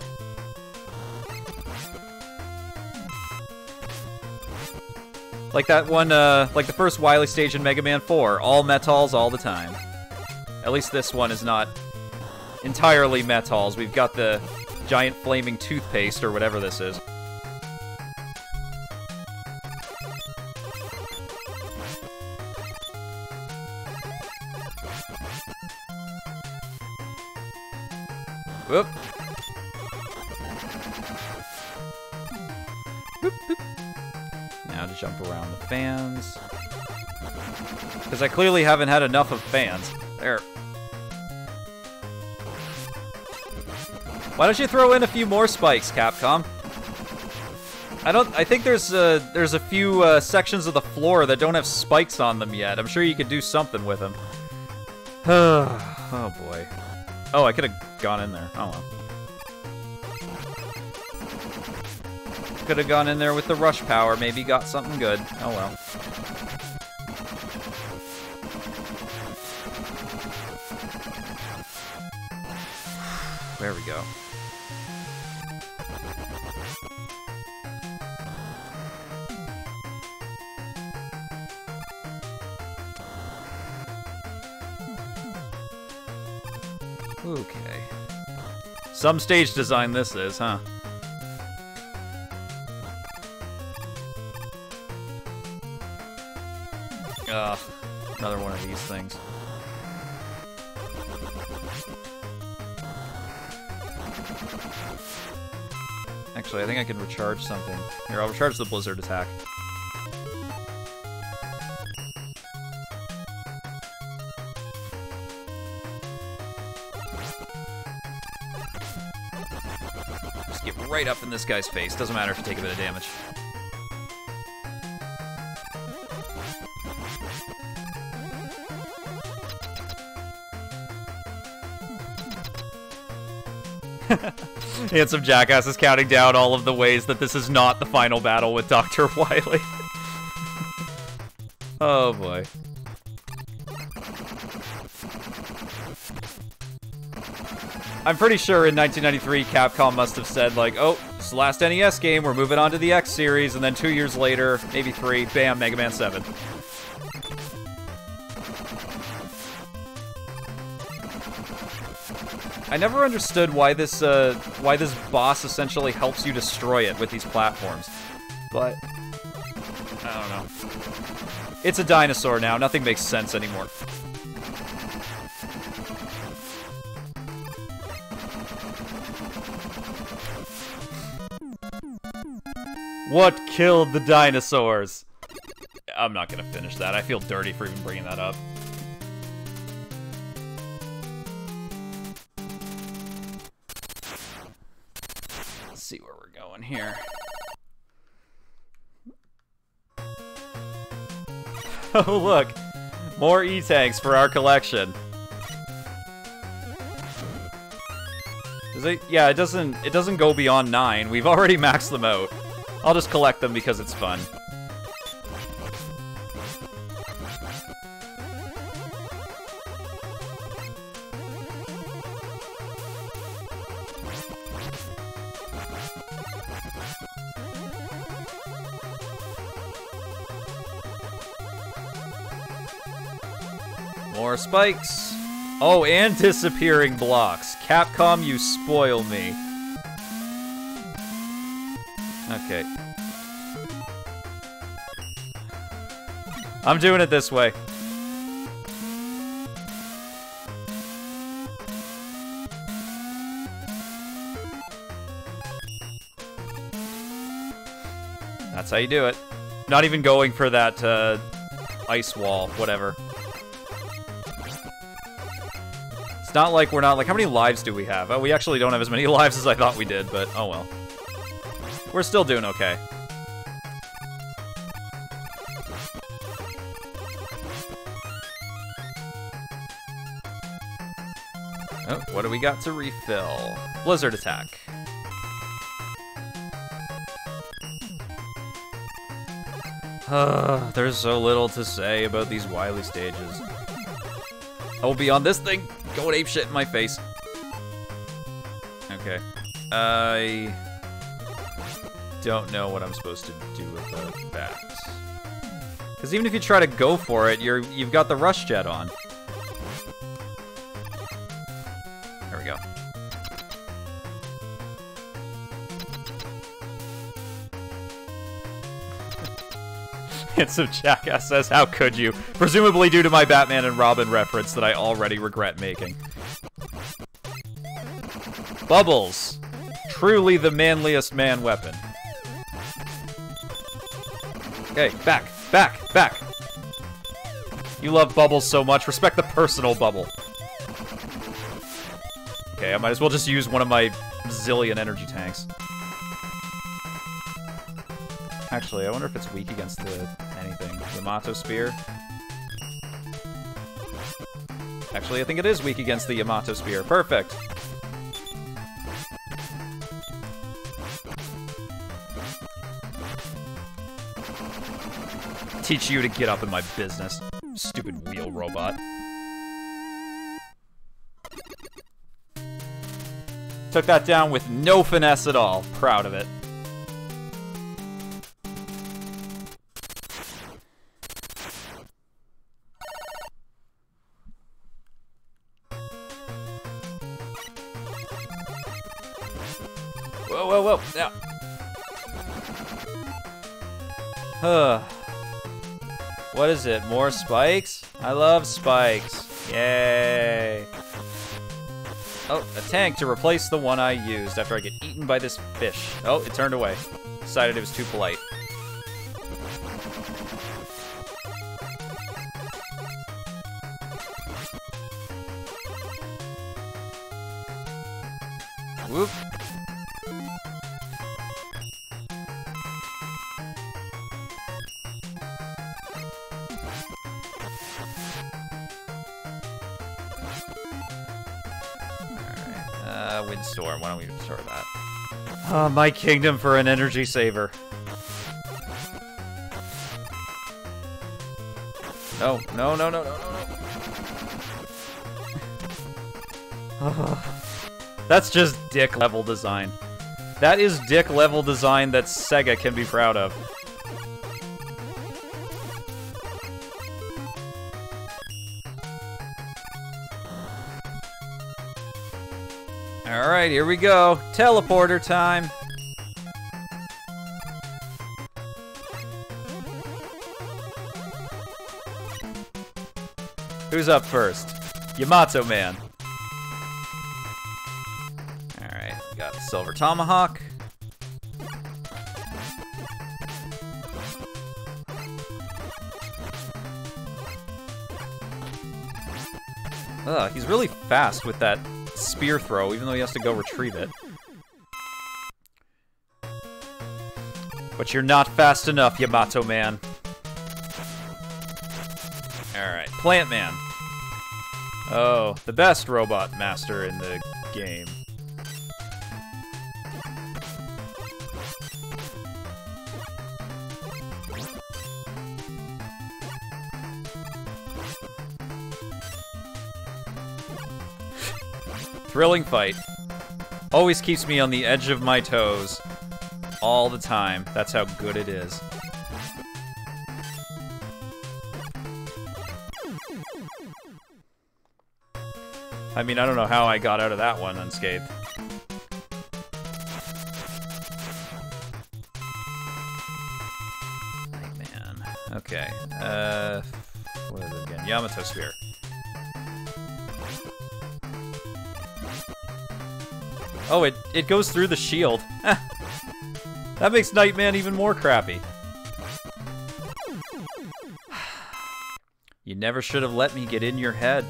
Like that one, like the first Wily stage in Mega Man 4. All metals all the time. At least this one is not entirely metals. We've got the giant flaming toothpaste, or whatever this is. Whoop. Boop, boop. Now to jump around the fans. Because I clearly haven't had enough of fans. There. Why don't you throw in a few more spikes, Capcom? I think there's a few sections of the floor that don't have spikes on them yet. I'm sure you could do something with them. Oh boy. Oh, I could have gone in there. Oh well. Could have gone in there with the rush power, maybe got something good. Oh well. There we go. Okay. Some stage design this is, huh? Ugh, another one of these things. Actually, I think I can recharge something. Here, I'll recharge the Blizzard attack. Just get right up in this guy's face. Doesn't matter if you take a bit of damage. Handsome Jackass is counting down all of the ways that this is not the final battle with Dr. Wily. Oh boy. I'm pretty sure in 1993 Capcom must have said like, oh, it's the last NES game, we're moving on to the X series, and then 2 years later, maybe 3, bam, Mega Man 7. I never understood why this boss essentially helps you destroy it with these platforms, but I don't know. It's a dinosaur now. Nothing makes sense anymore. What killed the dinosaurs? I'm not gonna finish that. I feel dirty for even bringing that up. See where we're going here. Oh look, more E-tanks for our collection. Is it? Yeah, it doesn't go beyond 9. We've already maxed them out. I'll just collect them because it's fun. More spikes. Oh, and disappearing blocks. Capcom, you spoil me. Okay. I'm doing it this way. That's how you do it. Not even going for that ice wall, whatever. It's not like we're not, like, how many lives do we have? Oh, we actually don't have as many lives as I thought we did, but oh well. We're still doing okay. Oh, what do we got to refill? Blizzard attack. There's so little to say about these Wily stages. I will be on this thing, going apeshit in my face. Okay. I don't know what I'm supposed to do about that. Because even if you try to go for it, you've got the rush jet on. There we go. Handsome Jackass says, how could you? Presumably due to my Batman and Robin reference that I already regret making. Bubbles. Truly the manliest man weapon. Okay, back, back, back. You love Bubbles so much. Respect the personal Bubble. Okay, I might as well just use one of my zillion energy tanks. Actually, I wonder if it's weak against anything. Yamato Spear? Actually, I think it is weak against the Yamato Spear. Perfect! Teach you to get up in my business, stupid wheel robot. Took that down with no finesse at all. Proud of it. Whoa, whoa, whoa. Now. What is it? More spikes? I love spikes. Yay. Oh, a tank to replace the one I used after I get eaten by this fish. Oh, it turned away. Decided it was too polite. Whoop. Windstorm. Why don't we restore that? My kingdom for an energy saver. No, no, no, no, no, no. That's just dick level design. That is dick level design that Sega can be proud of. Alright, here we go. Teleporter time. Who's up first? Yamato Man. Alright, we got the Silver Tomahawk. Ugh, he's really fast with that spear throw, even though he has to go retrieve it. But you're not fast enough, Yamato Man. Alright, Plant Man. Oh, the best robot master in the game. Thrilling fight. Always keeps me on the edge of my toes. All the time. That's how good it is. I mean, I don't know how I got out of that one unscathed. Man. Okay. What is it again? Yamato Spear. Oh, it goes through the shield. That makes Nightman even more crappy. You never should have let me get in your head.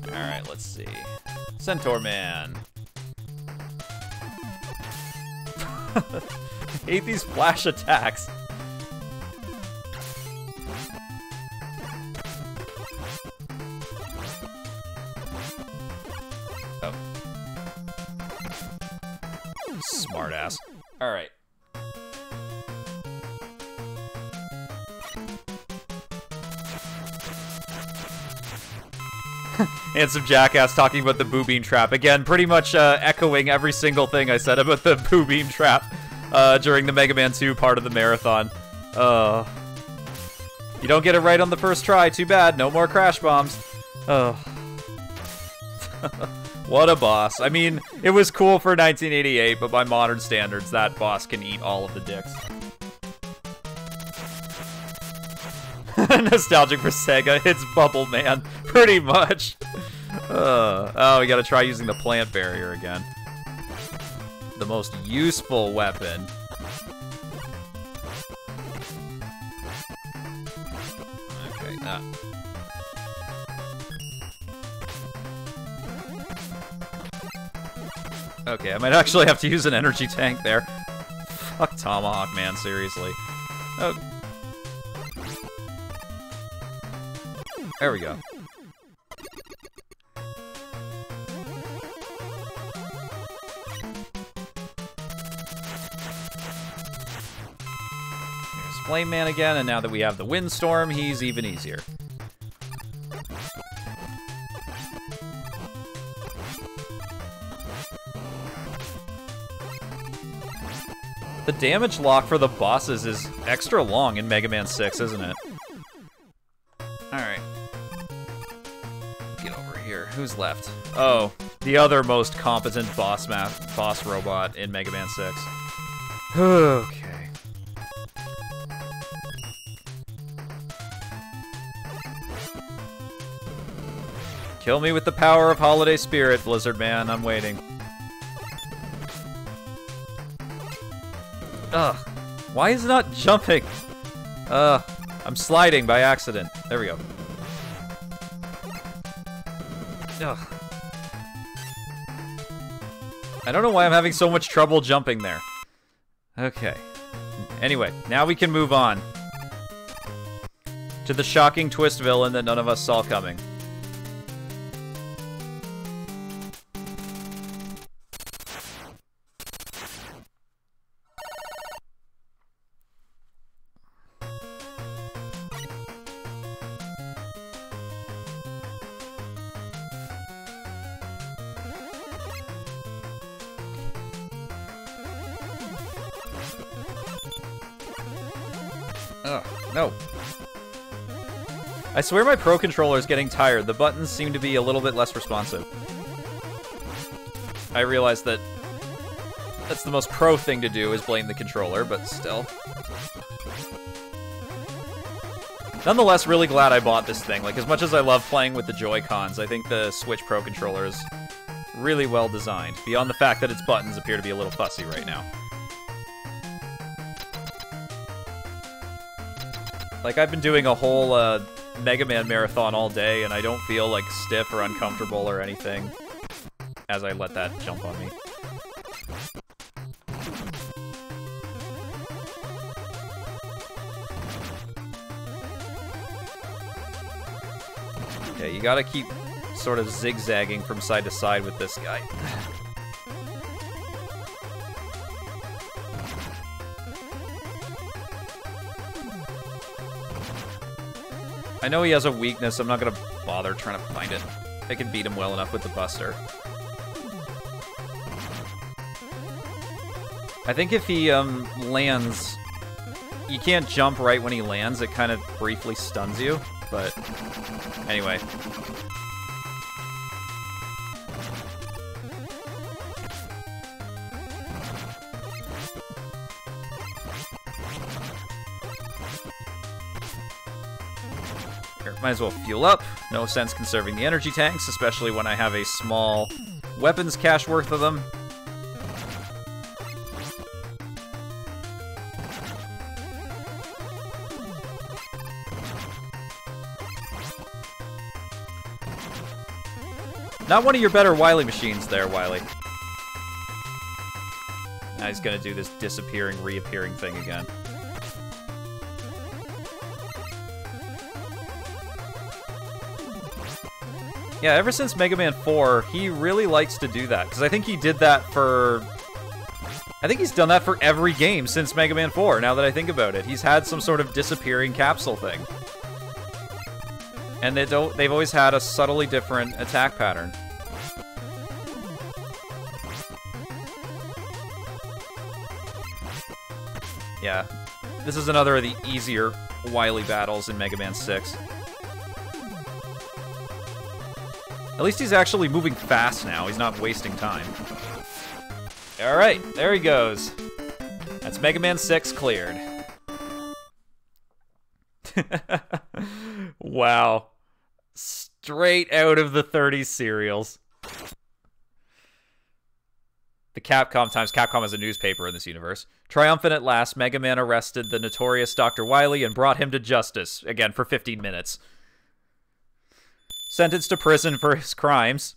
Alright, let's see. Centaur Man. I hate these flash attacks. Oh. Smartass. Alright. Handsome Jackass talking about the Boo Beam Trap. Again, pretty much echoing every single thing I said about the Boo Beam Trap during the Mega Man 2 part of the marathon. You don't get it right on the first try. Too bad. No more Crash Bombs. What a boss. I mean, it was cool for 1988, but by modern standards, that boss can eat all of the dicks. Nostalgic for Sega. It's Bubble Man. Pretty much. Oh, we gotta try using the plant barrier again. The most useful weapon. Okay, Okay, I might actually have to use an energy tank there. Fuck Tomahawk, man, seriously. Oh. There we go. Here's Flame Man again, and now that we have the Windstorm, he's even easier. The damage lock for the bosses is extra long in Mega Man 6, isn't it? Alright. Get over here. Who's left? Oh, the other most competent boss robot in Mega Man 6. Okay. Kill me with the power of Holiday Spirit, Blizzard Man. I'm waiting. Ugh. Why is it not jumping? I'm sliding by accident. There we go. Ugh. I don't know why I'm having so much trouble jumping there. Okay. Anyway, now we can move on To the shocking twist villain that none of us saw coming. Ugh, no. I swear my Pro Controller is getting tired. The buttons seem to be a little bit less responsive. I realize that that's the most pro thing to do, is blame the controller, but still. Nonetheless, really glad I bought this thing. Like, as much as I love playing with the Joy-Cons, I think the Switch Pro Controller is really well designed, beyond the fact that its buttons appear to be a little fussy right now. Like, I've been doing a whole Mega Man marathon all day, and I don't feel, like, stiff or uncomfortable or anything as I let that jump on me. Yeah, you gotta keep sort of zigzagging from side to side with this guy. I know he has a weakness. I'm not gonna bother trying to find it. I can beat him well enough with the Buster. I think if he lands, you can't jump right when he lands. It kind of briefly stuns you, but anyway. Might as well fuel up. No sense conserving the energy tanks, especially when I have a small weapons cache worth of them. Not one of your better Wily machines there, Wily. Now he's gonna do this disappearing, reappearing thing again. Yeah, ever since Mega Man 4, he really likes to do that. Because I think he did that for... I think he's done that for every game since Mega Man 4, now that I think about it. He's had some sort of disappearing capsule thing. And they've always had a subtly different attack pattern. Yeah, this is another of the easier Wily battles in Mega Man 6. At least he's actually moving fast now. He's not wasting time. Alright, there he goes. That's Mega Man 6 cleared. Wow. Straight out of the 30s serials. The Capcom Times. Capcom is a newspaper in this universe. Triumphant at last, Mega Man arrested the notorious Dr. Wily and brought him to justice. Again, for 15 minutes. Sentenced to prison for his crimes.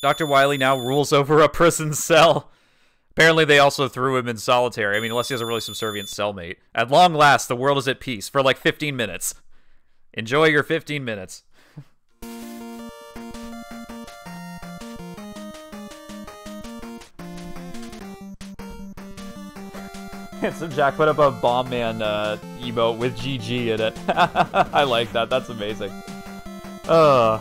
Dr. Wily now rules over a prison cell. Apparently they also threw him in solitary. I mean, unless he has a really subservient cellmate. At long last, the world is at peace for like 15 minutes. Enjoy your 15 minutes. Handsome Jack put up a Bomb Man emote with GG in it. I like that. That's amazing. Well,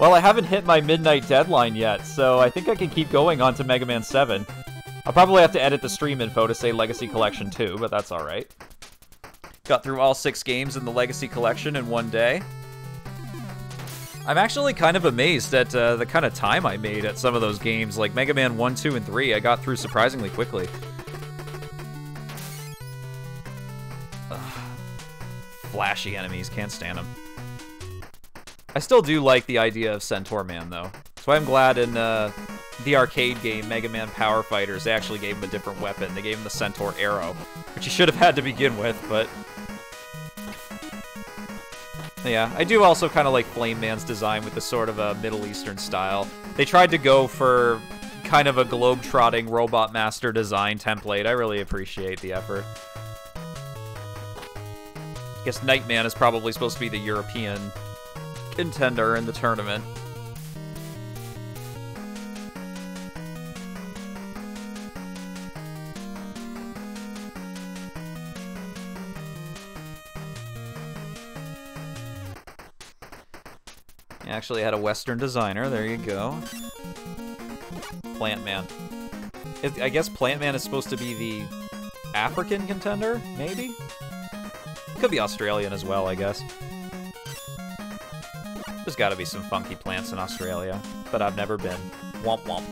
I haven't hit my midnight deadline yet, so I think I can keep going on to Mega Man 7. I'll probably have to edit the stream info to say Legacy Collection 2, but that's alright. Got through all 6 games in the Legacy Collection in one day. I'm actually kind of amazed at the kind of time I made at some of those games, like Mega Man 1, 2, and 3. I got through surprisingly quickly. Flashy enemies, can't stand them. I still do like the idea of Centaur Man, though. That's why I'm glad in the arcade game, Mega Man Power Fighters, they actually gave him a different weapon. They gave him the Centaur Arrow, which he should have had to begin with, but... yeah, I do also kind of like Flame Man's design with the sort of a Middle Eastern style. They tried to go for kind of a globe-trotting Robot Master design template. I really appreciate the effort. guess Nightman is probably supposed to be the European contender in the tournament. Actually had a Western designer. There you go. Plant Man. I guess Plant Man is supposed to be the African contender, maybe? Could be Australian as well, I guess. There's gotta be some funky plants in Australia, but I've never been. Womp womp.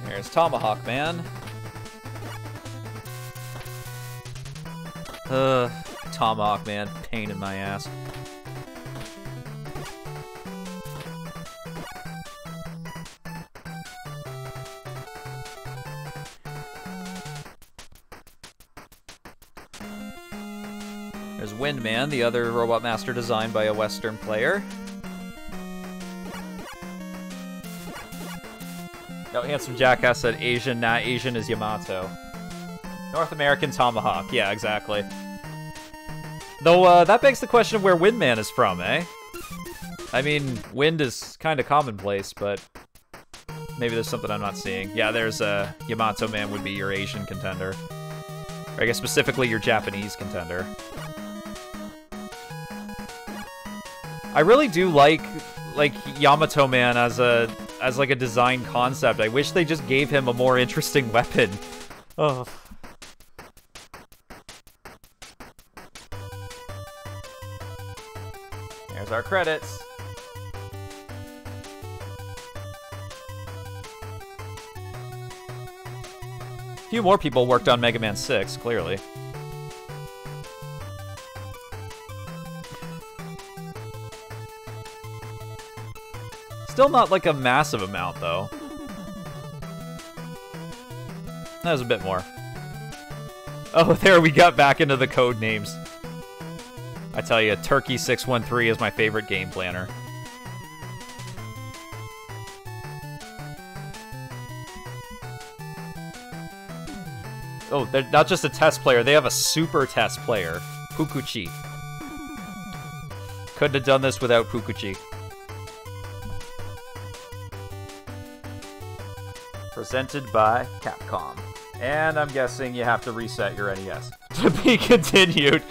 There's Tomahawk Man. Tomahawk Man, pain in my ass. There's Windman, the other Robot Master designed by a Western player. No, Handsome Jackass said Asian, nah, Asian is Yamato. North American Tomahawk, yeah, exactly. Though, that begs the question of where Windman is from, eh? I mean, wind is kind of commonplace, but maybe there's something I'm not seeing. Yeah, there's Yamato Man would be your Asian contender. Or I guess specifically your Japanese contender. I really do like Yamato Man as like a design concept. I wish they just gave him a more interesting weapon. Oh. There's our credits. A few more people worked on Mega Man 6, clearly. Still not like a massive amount, though. That was a bit more. Oh, there we got back into the code names. I tell you, Turkey613 is my favorite game planner. Oh, they're not just a test player, they have a super test player, Pukuchi. Couldn't have done this without Pukuchi. Presented by Capcom. And I'm guessing you have to reset your NES. To be continued.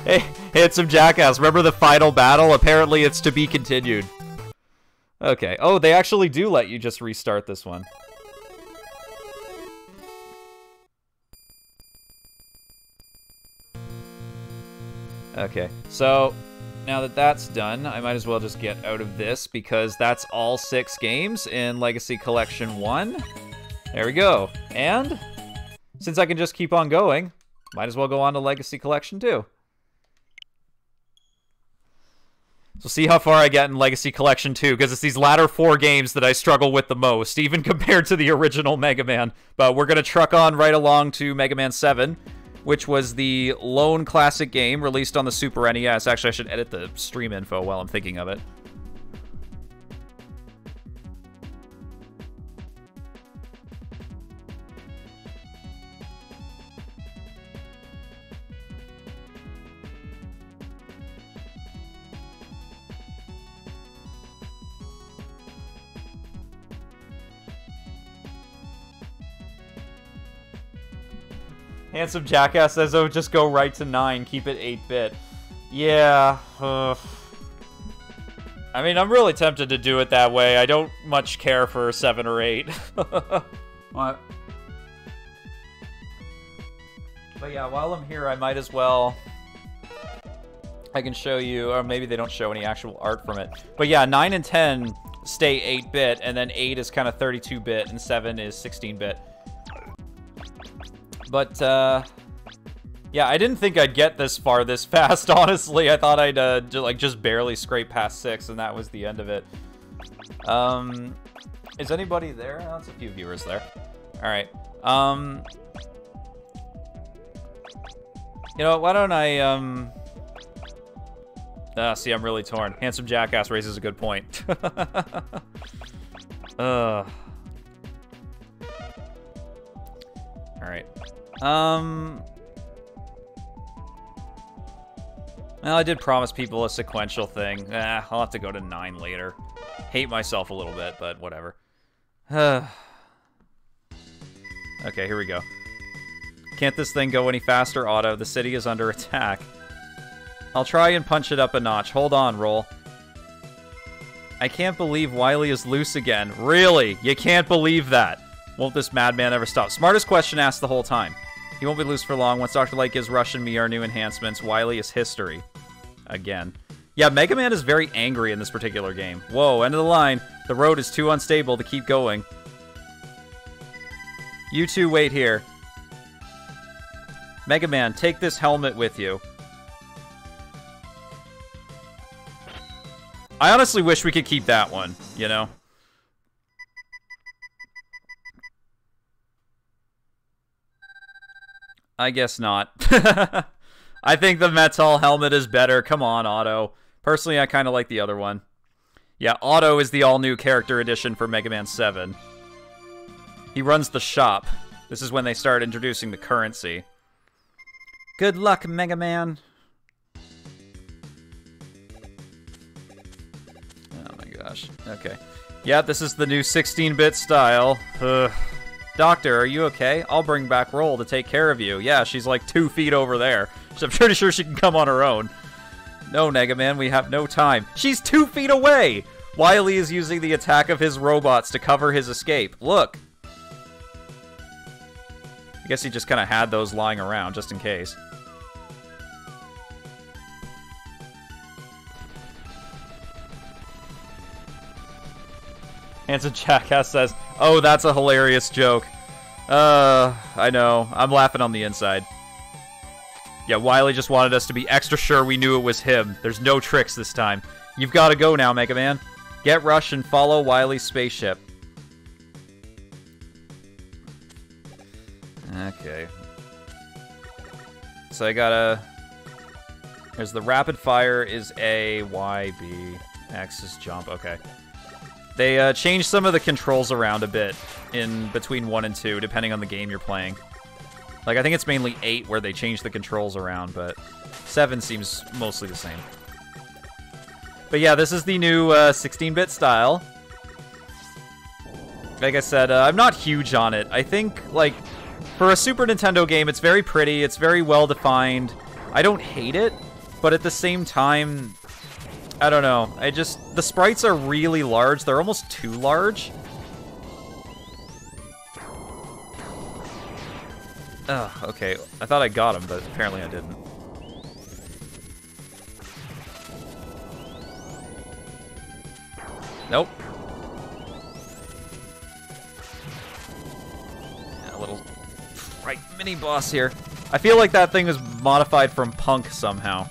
Hey, Handsome Jackass, remember the final battle? Apparently it's to be continued. Okay. Oh, they actually do let you just restart this one. Okay, so now that that's done, I might as well just get out of this because that's all 6 games in Legacy Collection 1. There we go. And since I can just keep on going, might as well go on to Legacy Collection 2. So see how far I get in Legacy Collection 2, because it's these latter 4 games that I struggle with the most, even compared to the original Mega Man. But we're going to truck on right along to Mega Man 7, which was the lone classic game released on the Super NES. Actually, I should edit the stream info while I'm thinking of it. Handsome Jackass says, oh, just go right to 9, keep it 8-bit. Yeah, I mean, I'm really tempted to do it that way. I don't much care for 7 or 8. What? But yeah, while I'm here, I might as well... I can show you, or maybe they don't show any actual art from it. But yeah, 9 and 10 stay 8-bit, and then 8 is kind of 32-bit, and 7 is 16-bit. But, yeah, I didn't think I'd get this far this fast, honestly. I thought I'd, just barely scrape past 6, and that was the end of it. Is anybody there? Oh, that's a few viewers there. Alright. You know, why don't I, see, I'm really torn. Handsome Jackass raises a good point. Alright. Well, I did promise people a sequential thing. I'll have to go to 9 later. Hate myself a little bit, but whatever. Okay, here we go. Can't this thing go any faster, Otto? The city is under attack. I'll try and punch it up a notch. Hold on, Roll. I can't believe Wily is loose again. Really? You can't believe that. Won't this madman ever stop? Smartest question asked the whole time. He won't be loose for long. Once Dr. Light gives Rush and me our new enhancements, Wily is history. Again. Yeah, Mega Man is very angry in this particular game. Whoa, end of the line. The road is too unstable to keep going. You two wait here. Mega Man, take this helmet with you. I honestly wish we could keep that one, you know? I guess not. I think the Metal helmet is better. Come on, Otto. Personally, I kind of like the other one. Yeah, Otto is the all-new character edition for Mega Man 7. He runs the shop. This is when they start introducing the currency. Good luck, Mega Man. Oh my gosh. Okay. Yeah, this is the new 16-bit style. Ugh. Doctor, are you okay? I'll bring back Roll to take care of you. Yeah, she's like 2 feet over there. So I'm pretty sure she can come on her own. No, Mega Man, we have no time. She's 2 feet away! Wily is using the attack of his robots to cover his escape. Look! I guess he just kind of had those lying around, just in case. Handsome Jackass says, oh, that's a hilarious joke. I know. I'm laughing on the inside. Yeah, Wily just wanted us to be extra sure we knew it was him. There's no tricks this time. You've got to go now, Mega Man. Get Rush and follow Wily's spaceship. Okay. So I gotta... There's the rapid fire is A, Y, B. X is jump. Okay. They changed some of the controls around a bit in between 1 and 2, depending on the game you're playing. Like, I think it's mainly 8 where they changed the controls around, but 7 seems mostly the same. But yeah, this is the new 16-bit style. Like I said, I'm not huge on it. I think, like, for a Super Nintendo game, it's very pretty, it's very well-defined. I don't hate it, but at the same time... I don't know. The sprites are really large. They're almost too large. Ugh, okay. I thought I got him, but apparently I didn't. Nope. Yeah, a little fright mini-boss here. I feel like that thing was modified from Punk somehow.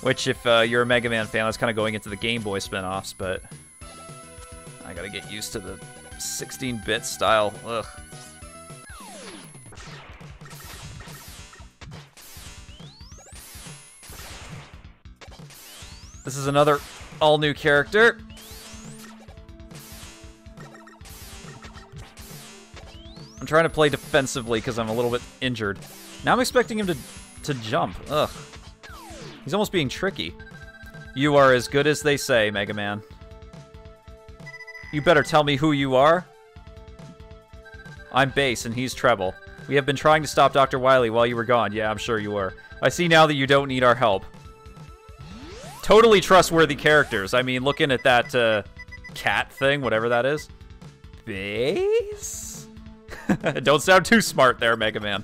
Which, if you're a Mega Man fan, that's kind of going into the Game Boy spin-offs, but I gotta get used to the 16-bit style. Ugh. This is another all-new character. I'm trying to play defensively because I'm a little bit injured. Now I'm expecting him to jump. Ugh. He's almost being tricky. You are as good as they say, Mega Man. You better tell me who you are. I'm bass and he's treble. We have been trying to stop Dr. Wily while you were gone. Yeah, I'm sure you were. I see now that you don't need our help. Totally trustworthy characters. I mean, looking at that cat thing, whatever that is. Bass? Don't sound too smart there, Mega Man.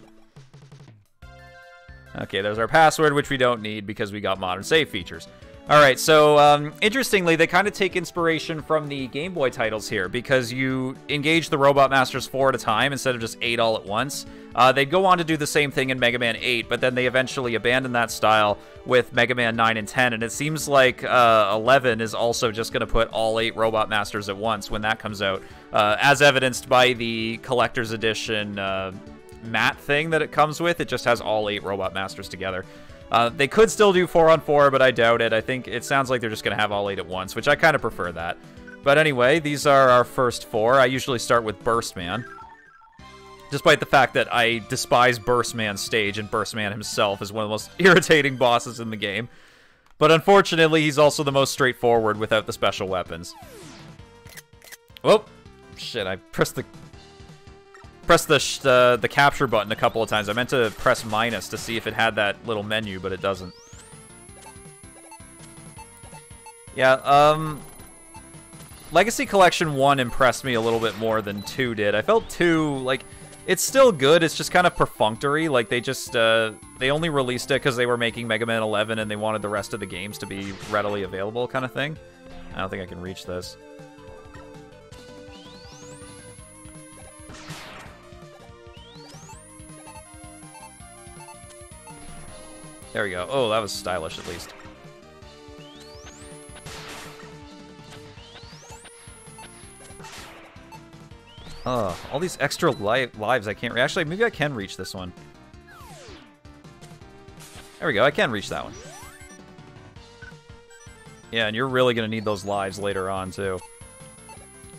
Okay, there's our password, which we don't need because we got modern save features. Alright, so, interestingly, they kind of take inspiration from the Game Boy titles here, because you engage the Robot Masters 4 at a time instead of just 8 all at once. They'd go on to do the same thing in Mega Man 8, but then they eventually abandoned that style with Mega Man 9 and 10, and it seems like 11 is also just going to put all 8 Robot Masters at once when that comes out, as evidenced by the Collector's Edition mat thing that it comes with. It just has all 8 Robot Masters together. They could still do 4-on-4, but I doubt it. I think it sounds like they're just going to have all 8 at once, which I kind of prefer that. But anyway, these are our first 4. I usually start with Burst Man. Despite the fact that I despise Burstman's stage, and Burstman himself is one of the most irritating bosses in the game. But unfortunately, he's also the most straightforward without the special weapons. Whoop! Shit, I pressed the capture button a couple of times. I meant to press minus to see if it had that little menu, but it doesn't. Yeah, Legacy Collection 1 impressed me a little bit more than 2 did. I felt 2, like, it's still good, it's just kind of perfunctory. Like, they just, they only released it because they were making Mega Man 11 and they wanted the rest of the games to be readily available kind of thing. I don't think I can reach this. There we go. Oh, that was stylish at least. All these extra lives I can't... Actually, maybe I can reach this one. There we go, I can reach that one. Yeah, and you're really going to need those lives later on, too.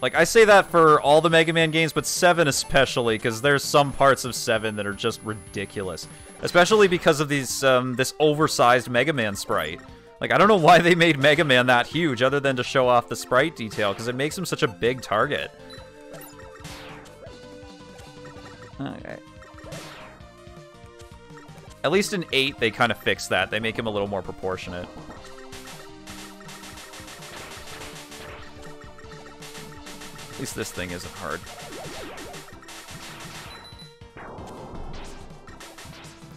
Like, I say that for all the Mega Man games, but 7 especially, because there's some parts of 7 that are just ridiculous. Especially because of these, this oversized Mega Man sprite. Like, I don't know why they made Mega Man that huge, other than to show off the sprite detail, because it makes him such a big target. Okay. At least in 8, they kind of fix that. They make him a little more proportionate. At least this thing isn't hard.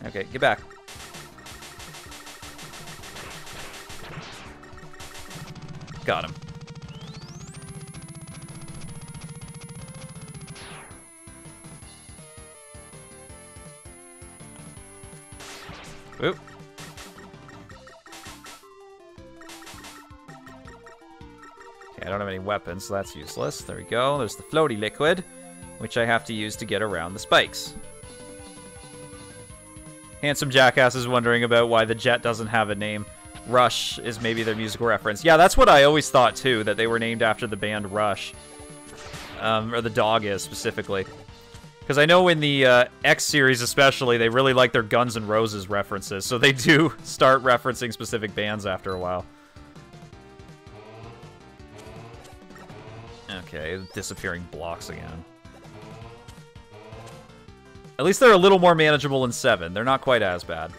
Okay, get back. Got him. Oop. Okay, I don't have any weapons, so that's useless. There we go. There's the floaty liquid, which I have to use to get around the spikes. Handsome Jackass is wondering about why the jet doesn't have a name. Rush is maybe their musical reference. Yeah, that's what I always thought, too, that they were named after the band Rush. Or the dog is, specifically. Because I know in the X series especially, they really like their Guns N' Roses references, so they do start referencing specific bands after a while. Okay, disappearing blocks again. At least they're a little more manageable in 7. They're not quite as bad.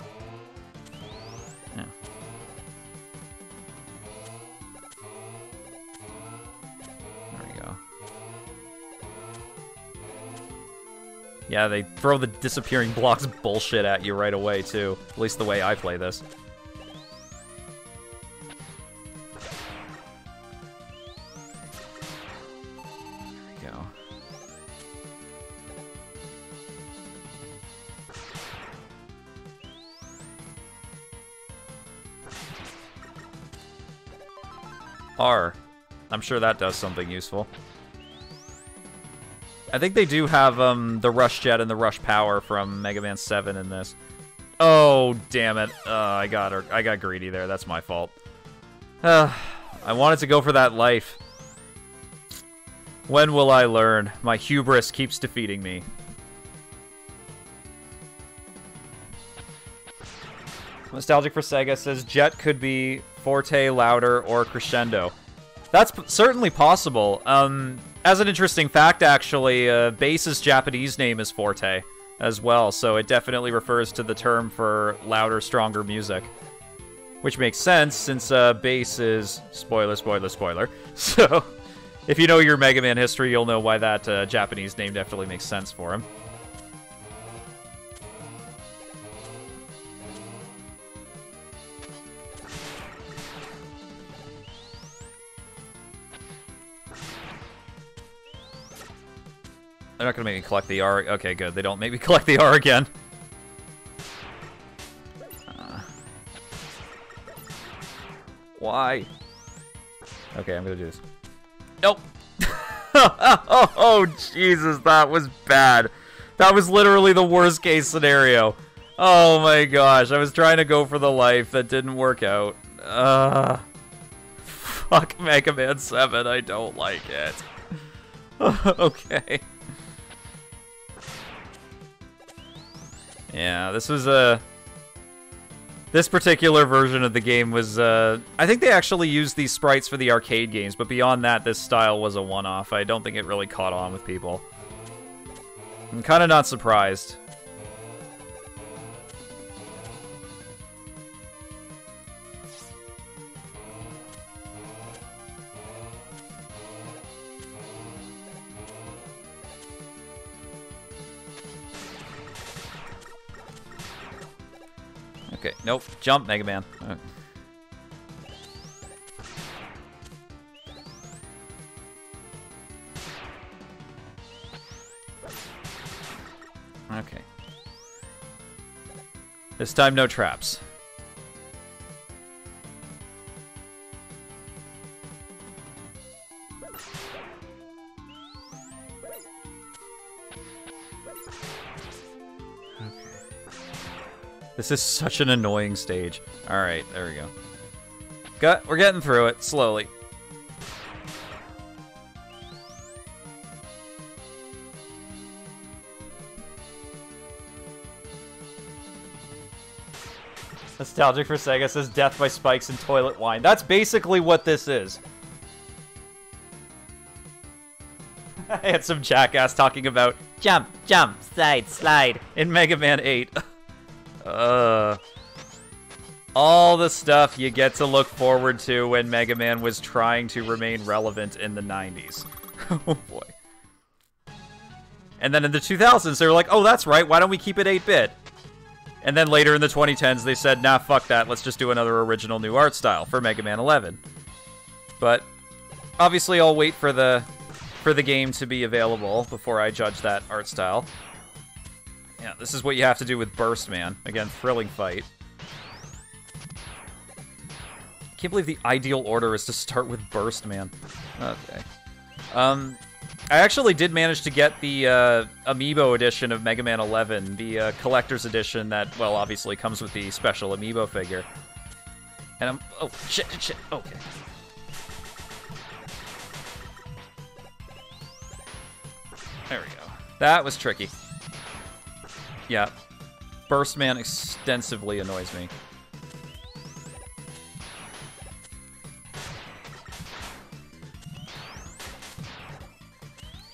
Yeah. There we go. Yeah, they throw the disappearing blocks bullshit at you right away, too. At least the way I play this. There we go. R. I'm sure that does something useful. I think they do have the Rush Jet and the Rush Power from Mega Man 7 in this. Oh, damn it. I got greedy there. That's my fault. I wanted to go for that life. When will I learn? My hubris keeps defeating me. Nostalgic for Sega says Jet could be forte, louder, or crescendo. That's certainly possible. As an interesting fact, actually, Bass's Japanese name is Forte as well, so it definitely refers to the term for louder, stronger music. Which makes sense, since Bass is... Spoiler, spoiler, spoiler. So, if you know your Mega Man history, you'll know why that Japanese name definitely makes sense for him. They're not going to make me collect the R. Okay, good. They don't make me collect the R again. Why? Okay, I'm going to do this. Nope. Oh, Jesus, that was bad. That was literally the worst case scenario. Oh my gosh, I was trying to go for the life. That didn't work out. Fuck Mega Man 7, I don't like it. Okay. Yeah, this was this particular version of the game was, I think they actually used these sprites for the arcade games, but beyond that, this style was a one-off. I don't think it really caught on with people. I'm kind of not surprised. Okay, nope. Jump, Mega Man. Okay. This time, no traps. This is such an annoying stage. Alright, there we go. We're getting through it, slowly. Nostalgic for Sega says death by spikes and toilet wine. That's basically what this is. I had some jackass talking about jump, jump, slide, slide in Mega Man 8. All the stuff you get to look forward to when Mega Man was trying to remain relevant in the 90s. Oh boy. And then in the 2000s, they were like, oh, that's right, why don't we keep it 8-bit? And then later in the 2010s, they said, nah, fuck that, let's just do another original new art style for Mega Man 11. But obviously, I'll wait for the game to be available before I judge that art style. Yeah, this is what you have to do with Burst Man. Again, thrilling fight. Can't believe the ideal order is to start with Burst Man. Okay. I actually did manage to get the Amiibo edition of Mega Man 11, the collector's edition that, well, obviously comes with the special Amiibo figure. And I'm... Oh, shit, okay. There we go. That was tricky. Yeah. Burst Man extensively annoys me.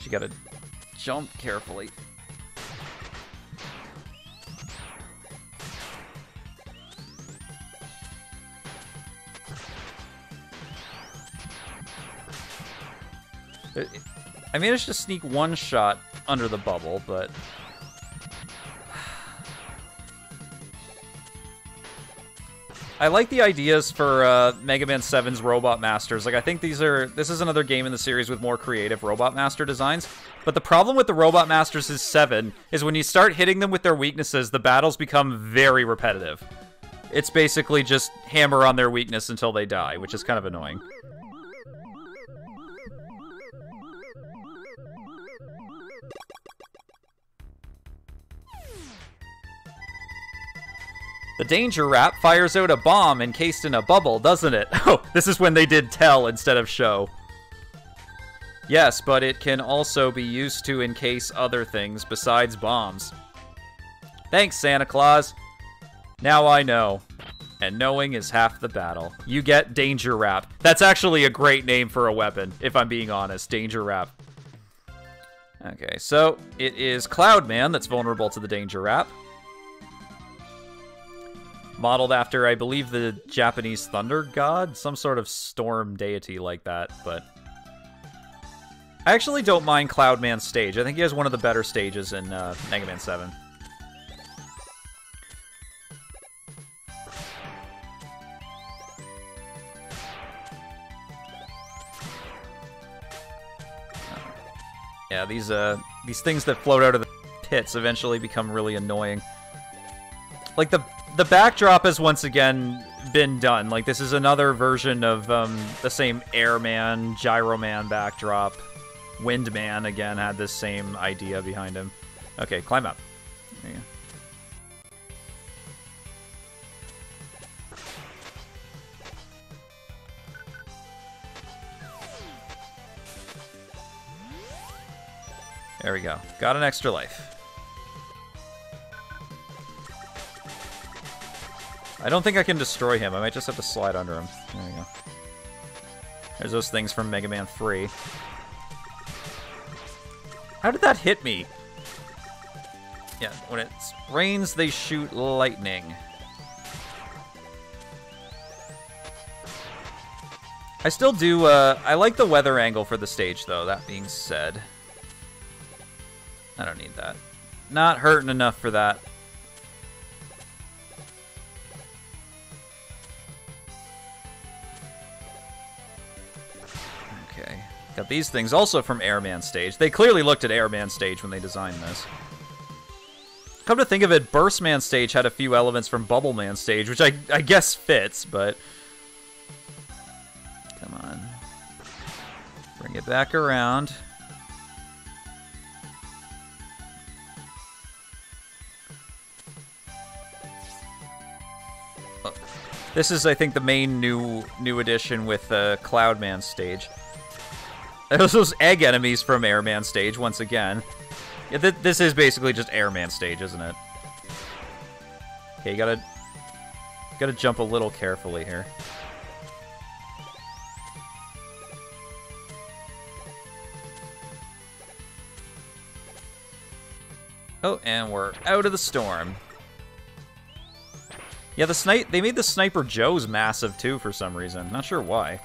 You gotta jump carefully. I managed to sneak one shot under the bubble, but... I like the ideas for Mega Man 7's Robot Masters. Like, I think this is another game in the series with more creative Robot Master designs. But the problem with the Robot Masters is 7 is when you start hitting them with their weaknesses, the battles become very repetitive. It's basically just hammer on their weakness until they die, which is kind of annoying. The Danger Wrap fires out a bomb encased in a bubble, doesn't it? Oh, this is when they did tell instead of show. Yes, but it can also be used to encase other things besides bombs. Thanks, Santa Claus. Now I know. And knowing is half the battle. You get Danger Wrap. That's actually a great name for a weapon, if I'm being honest. Danger Wrap. Okay, so it is Cloud Man that's vulnerable to the Danger Wrap. Modeled after, I believe, the Japanese thunder god? Some sort of storm deity like that, but... I actually don't mind Cloud Man's stage. I think he has one of the better stages in Mega Man 7. Yeah, these things that float out of the pits eventually become really annoying. Like, the backdrop has once again been done. Like, this is another version of the same Airman, Gyroman backdrop. Windman, again, had this same idea behind him. Okay, climb up. There you go. There we go. Got an extra life. I don't think I can destroy him. I might just have to slide under him. There we go. There's those things from Mega Man 3. How did that hit me? Yeah, when it rains, they shoot lightning. I still do, I like the weather angle for the stage, though, that being said. I don't need that. Not hurting enough for that. Okay. Got these things also from Airman Stage. They clearly looked at Airman Stage when they designed this. Come to think of it, Burst Man Stage had a few elements from Bubble Man Stage, which I guess fits, but... Come on. Bring it back around. Look. This is, I think, the main new addition with Cloudman Stage. There's those egg enemies from Airman Stage, once again. Yeah, this is basically just Airman Stage, isn't it? Okay, you gotta jump a little carefully here. Oh, and we're out of the storm. Yeah, they made the Sniper Joes massive too for some reason. Not sure why.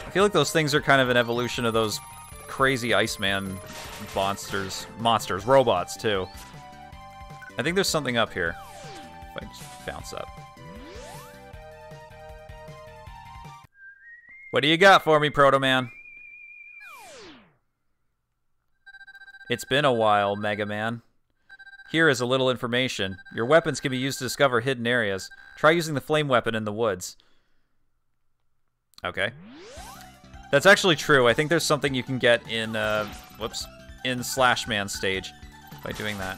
I feel like those things are kind of an evolution of those crazy Iceman monsters, robots too. I think there's something up here. If I just bounce up. What do you got for me, Proto Man? It's been a while, Mega Man. Here is a little information. Your weapons can be used to discover hidden areas. Try using the flame weapon in the woods. Okay. That's actually true. I think there's something you can get in, in Slash Man Stage by doing that.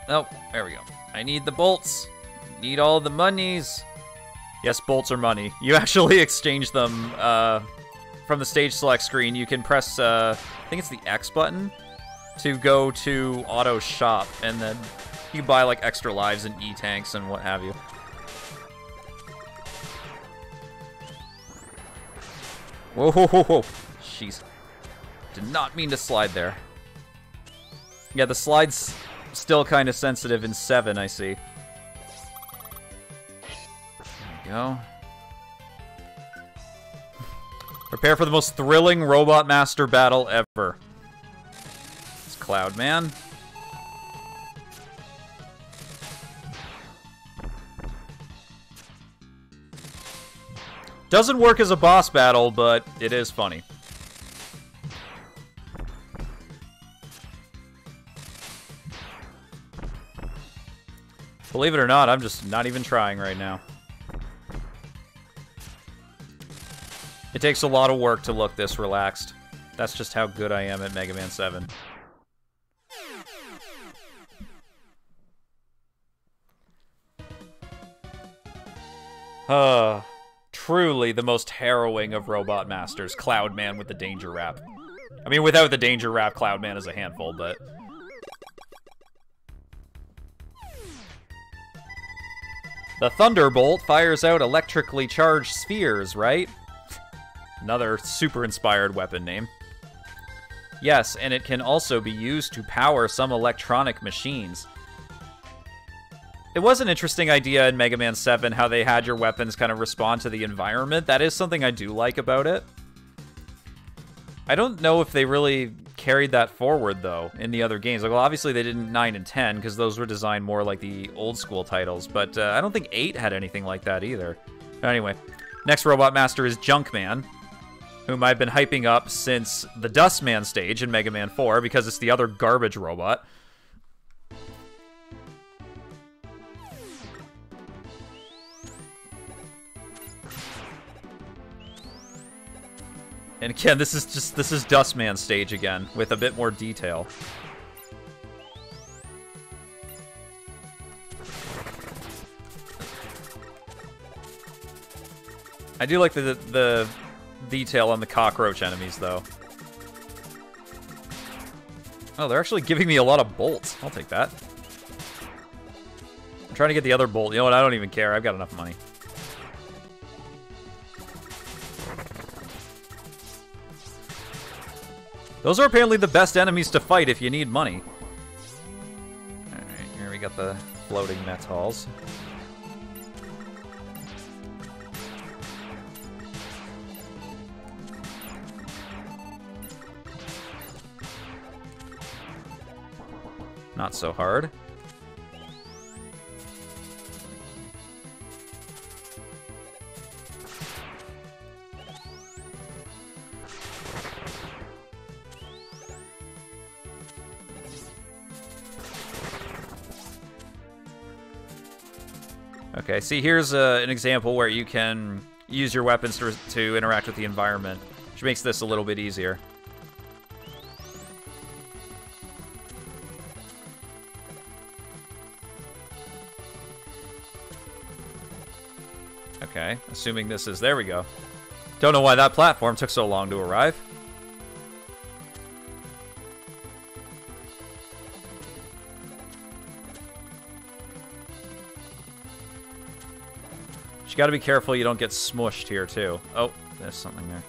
Oh, there we go. I need the bolts. Need all the monies. Yes, bolts are money. You actually exchange them from the stage select screen. You can press, I think it's the X button to go to Auto Shop, and then you can buy, like, extra lives and E-tanks and what have you. Whoa, whoa, whoa, whoa. Jeez. Did not mean to slide there. Yeah, the slide's still kind of sensitive in 7, I see. There we go. Prepare for the most thrilling Robot Master battle ever. It's Cloudman. Doesn't work as a boss battle, but it is funny. Believe it or not, I'm just not even trying right now. It takes a lot of work to look this relaxed. That's just how good I am at Mega Man 7. Truly the most harrowing of Robot Masters, Cloudman with the Danger Rap. I mean, without the Danger Rap, Cloudman is a handful, but... The Thunderbolt fires out electrically charged spheres, right? Another super-inspired weapon name. Yes, and it can also be used to power some electronic machines. It was an interesting idea in Mega Man 7 how they had your weapons kind of respond to the environment. That is something I do like about it. I don't know if they really carried that forward, though, in the other games. Like, well, obviously they didn't 9 and 10, because those were designed more like the old-school titles, but I don't think 8 had anything like that either. Anyway, next Robot Master is Junkman, whom I've been hyping up since the Dustman stage in Mega Man 4, because it's the other garbage robot. And again, this is Dustman stage again, with a bit more detail. I do like the detail on the cockroach enemies, though. Oh, they're actually giving me a lot of bolts. I'll take that. I'm trying to get the other bolt. You know what? I don't even care. I've got enough money. Those are apparently the best enemies to fight if you need money. Alright, here we got the floating metals. Not so hard. Okay, see, here's an example where you can use your weapons to interact with the environment, which makes this a little bit easier. Okay, assuming this is... There we go. Don't know why that platform took so long to arrive. You gotta be careful you don't get smushed here, too. Oh, there's something there.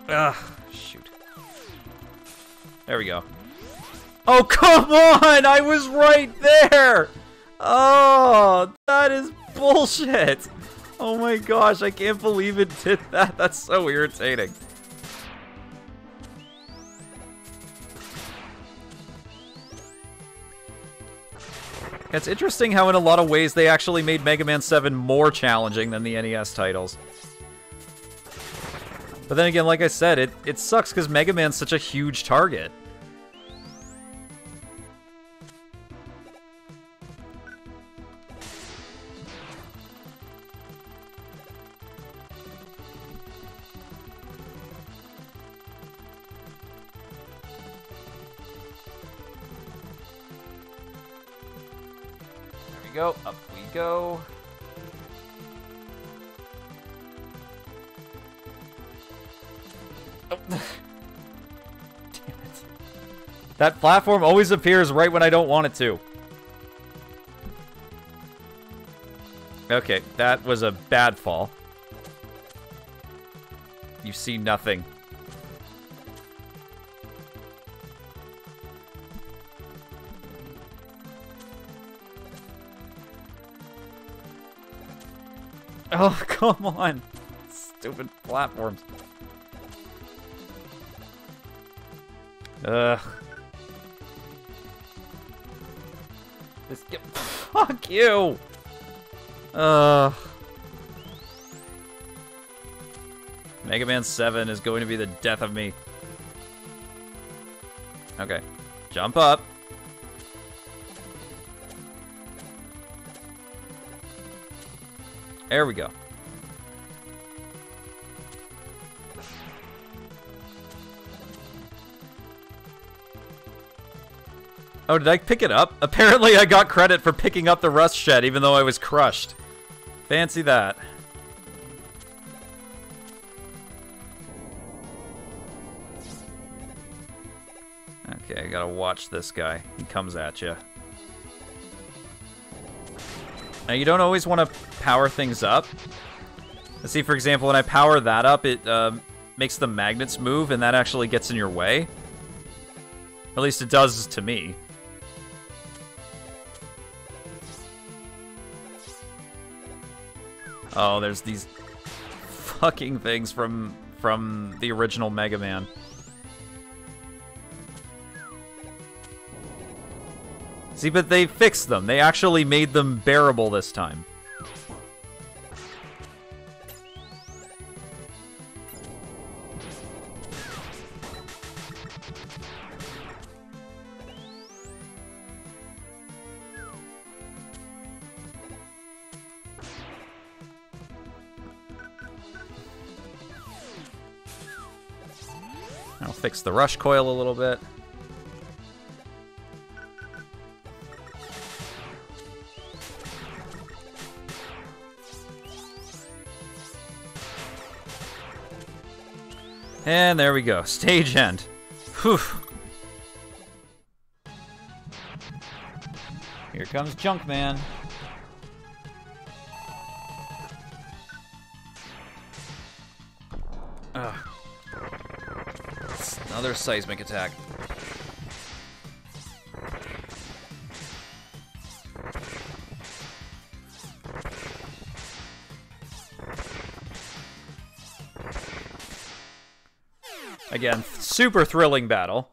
Ugh, shoot. There we go. Oh, come on! I was right there! Oh, that is bullshit! Oh my gosh, I can't believe it did that. That's so irritating. It's interesting how in a lot of ways they actually made Mega Man 7 more challenging than the NES titles. But then again, like I said, it sucks because Mega Man's such a huge target. There we go, up we go. Oh. Damn it. That platform always appears right when I don't want it to. Okay, that was a bad fall. You see nothing. Oh, come on. Stupid platforms. Ugh. Fuck you! Mega Man 7 is going to be the death of me. Okay. Jump up. There we go. Oh, did I pick it up? Apparently I got credit for picking up the rust shed even though I was crushed. Fancy that. Okay, I gotta watch this guy. He comes at you. Now, you don't always want to power things up. Let's see, for example, when I power that up, it makes the magnets move, and that actually gets in your way. At least it does to me. Oh, there's these fucking things from the original Mega Man. See, but they fixed them. They actually made them bearable this time. fix the rush coil a little bit. And there we go. Stage end. Whew. Here comes Junkman. Ugh. Another seismic attack. Again, super thrilling battle.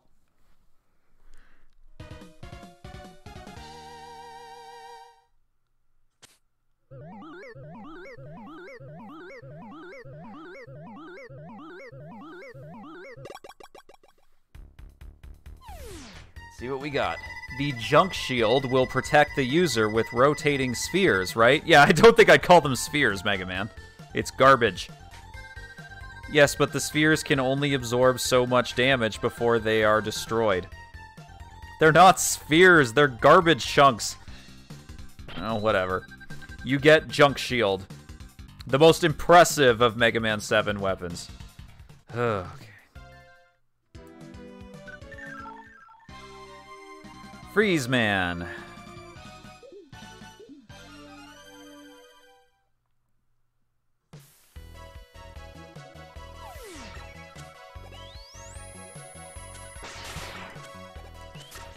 See what we got. The junk shield will protect the user with rotating spheres, right? Yeah, I don't think I'd call them spheres, Mega Man. It's garbage. Yes, but the spheres can only absorb so much damage before they are destroyed. They're not spheres, they're garbage chunks. Oh, whatever. You get Junk Shield. The most impressive of Mega Man 7 weapons. Okay. Freeze Man.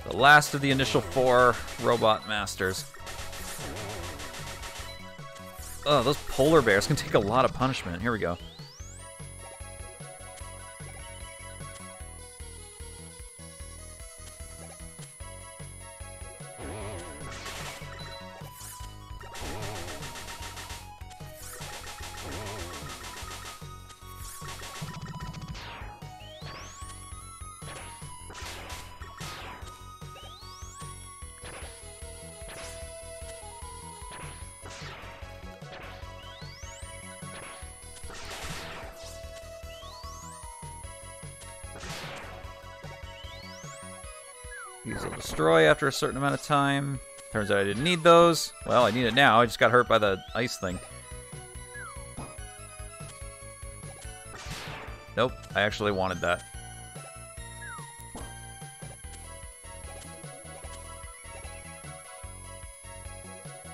The last of the initial 4 Robot Masters. Oh, those polar bears can take a lot of punishment. Here we go. These will destroy after a certain amount of time. Turns out I didn't need those. Well, I need it now. I just got hurt by the ice thing. Nope, I actually wanted that.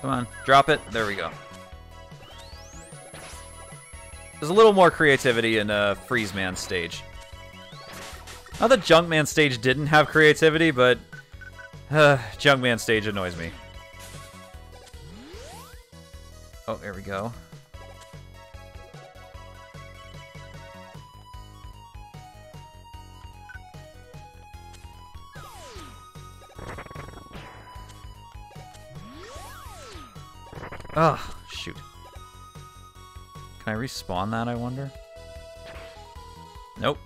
Come on, drop it. There we go. There's a little more creativity in Freeze Man stage. Not that Junkman stage didn't have creativity, but Junkman stage annoys me. Oh, there we go. Oh, shoot. Can I respawn that, I wonder? Nope.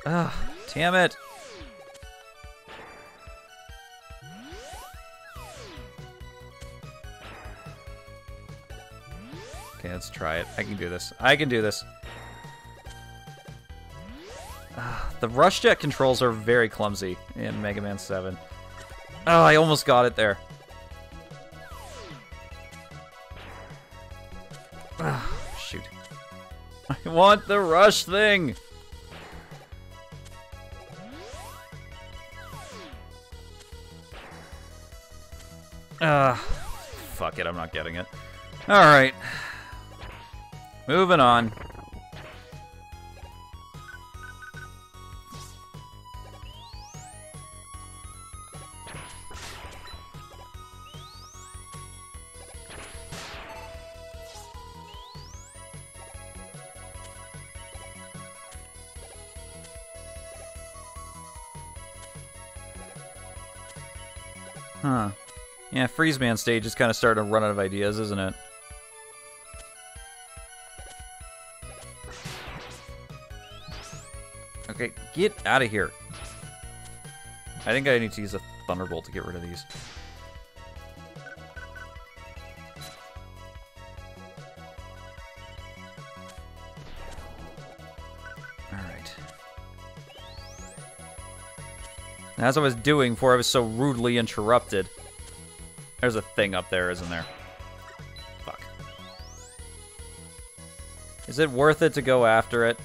Ugh, damn it. Okay, let's try it. I can do this. I can do this. The rush jet controls are very clumsy in Mega Man 7. Oh, I almost got it there. Oh, shoot. I want the rush thing! Fuck it, I'm not getting it. Alright. Moving on. Huh. Yeah, Freeze Man stage is kind of starting to run out of ideas, isn't it? Okay, get out of here. I think I need to use a Thunderbolt to get rid of these. As I was doing before I was so rudely interrupted. There's a thing up there, isn't there? Fuck. Is it worth it to go after it?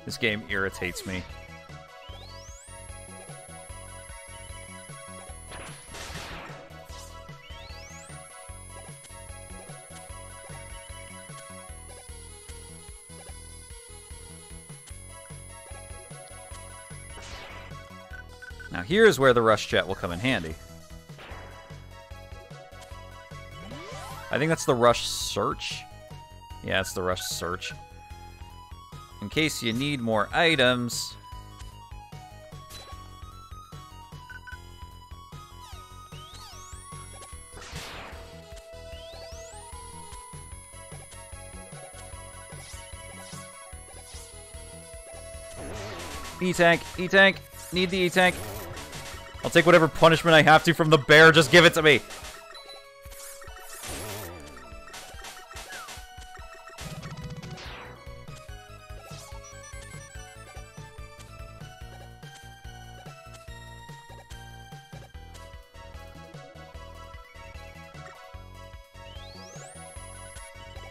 This game irritates me. Now here's where the Rush Jet will come in handy. I think that's the Rush Search. Yeah, it's the Rush Search. In case you need more items. E-Tank, E-Tank, need the E-Tank. I'll take whatever punishment I have to from the bear, just give it to me.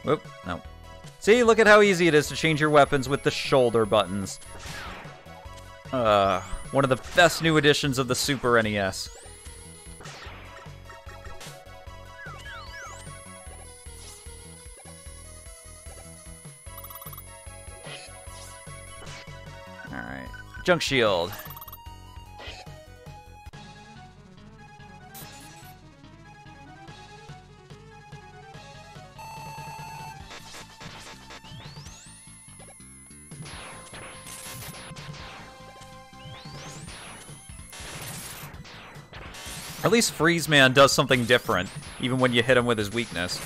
Whoop, no. See, look at how easy it is to change your weapons with the shoulder buttons. One of the best new additions of the Super NES. Alright. Junk Shield. At least Freeze Man does something different, even when you hit him with his weakness.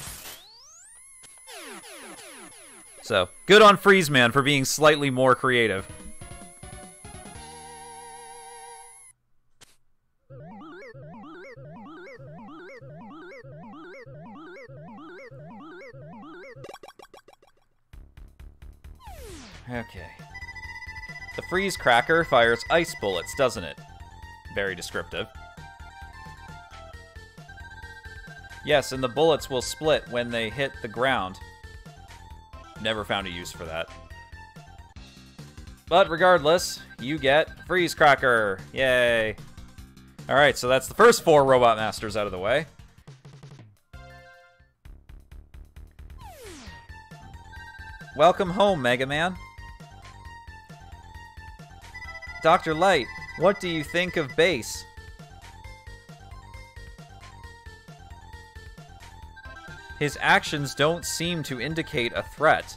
So, good on Freeze Man for being slightly more creative. Okay. The Freeze Cracker fires ice bullets, doesn't it? Very descriptive. Yes, and the bullets will split when they hit the ground. Never found a use for that. But regardless, you get Freeze Cracker. Yay. Alright, so that's the first 4 Robot Masters out of the way. Welcome home, Mega Man. Dr. Light, what do you think of bass? His actions don't seem to indicate a threat.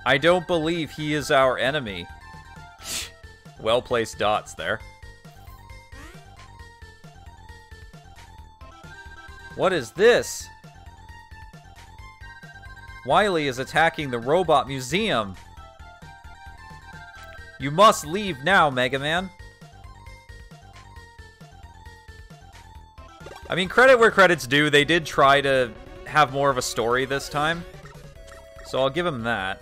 I don't believe he is our enemy. Well-placed dots there. What is this? Wily is attacking the Robot Museum. You must leave now, Mega Man. I mean, credit where credit's due. They did try to have more of a story this time. So I'll give him that.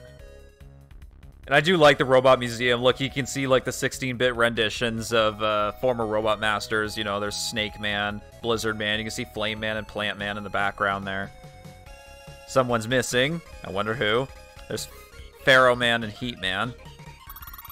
And I do like the Robot Museum. Look, you can see, like, the 16-bit renditions of former Robot Masters. You know, there's Snake Man, Blizzard Man. You can see Flame Man and Plant Man in the background there. Someone's missing. I wonder who. There's Pharaoh Man and Heat Man.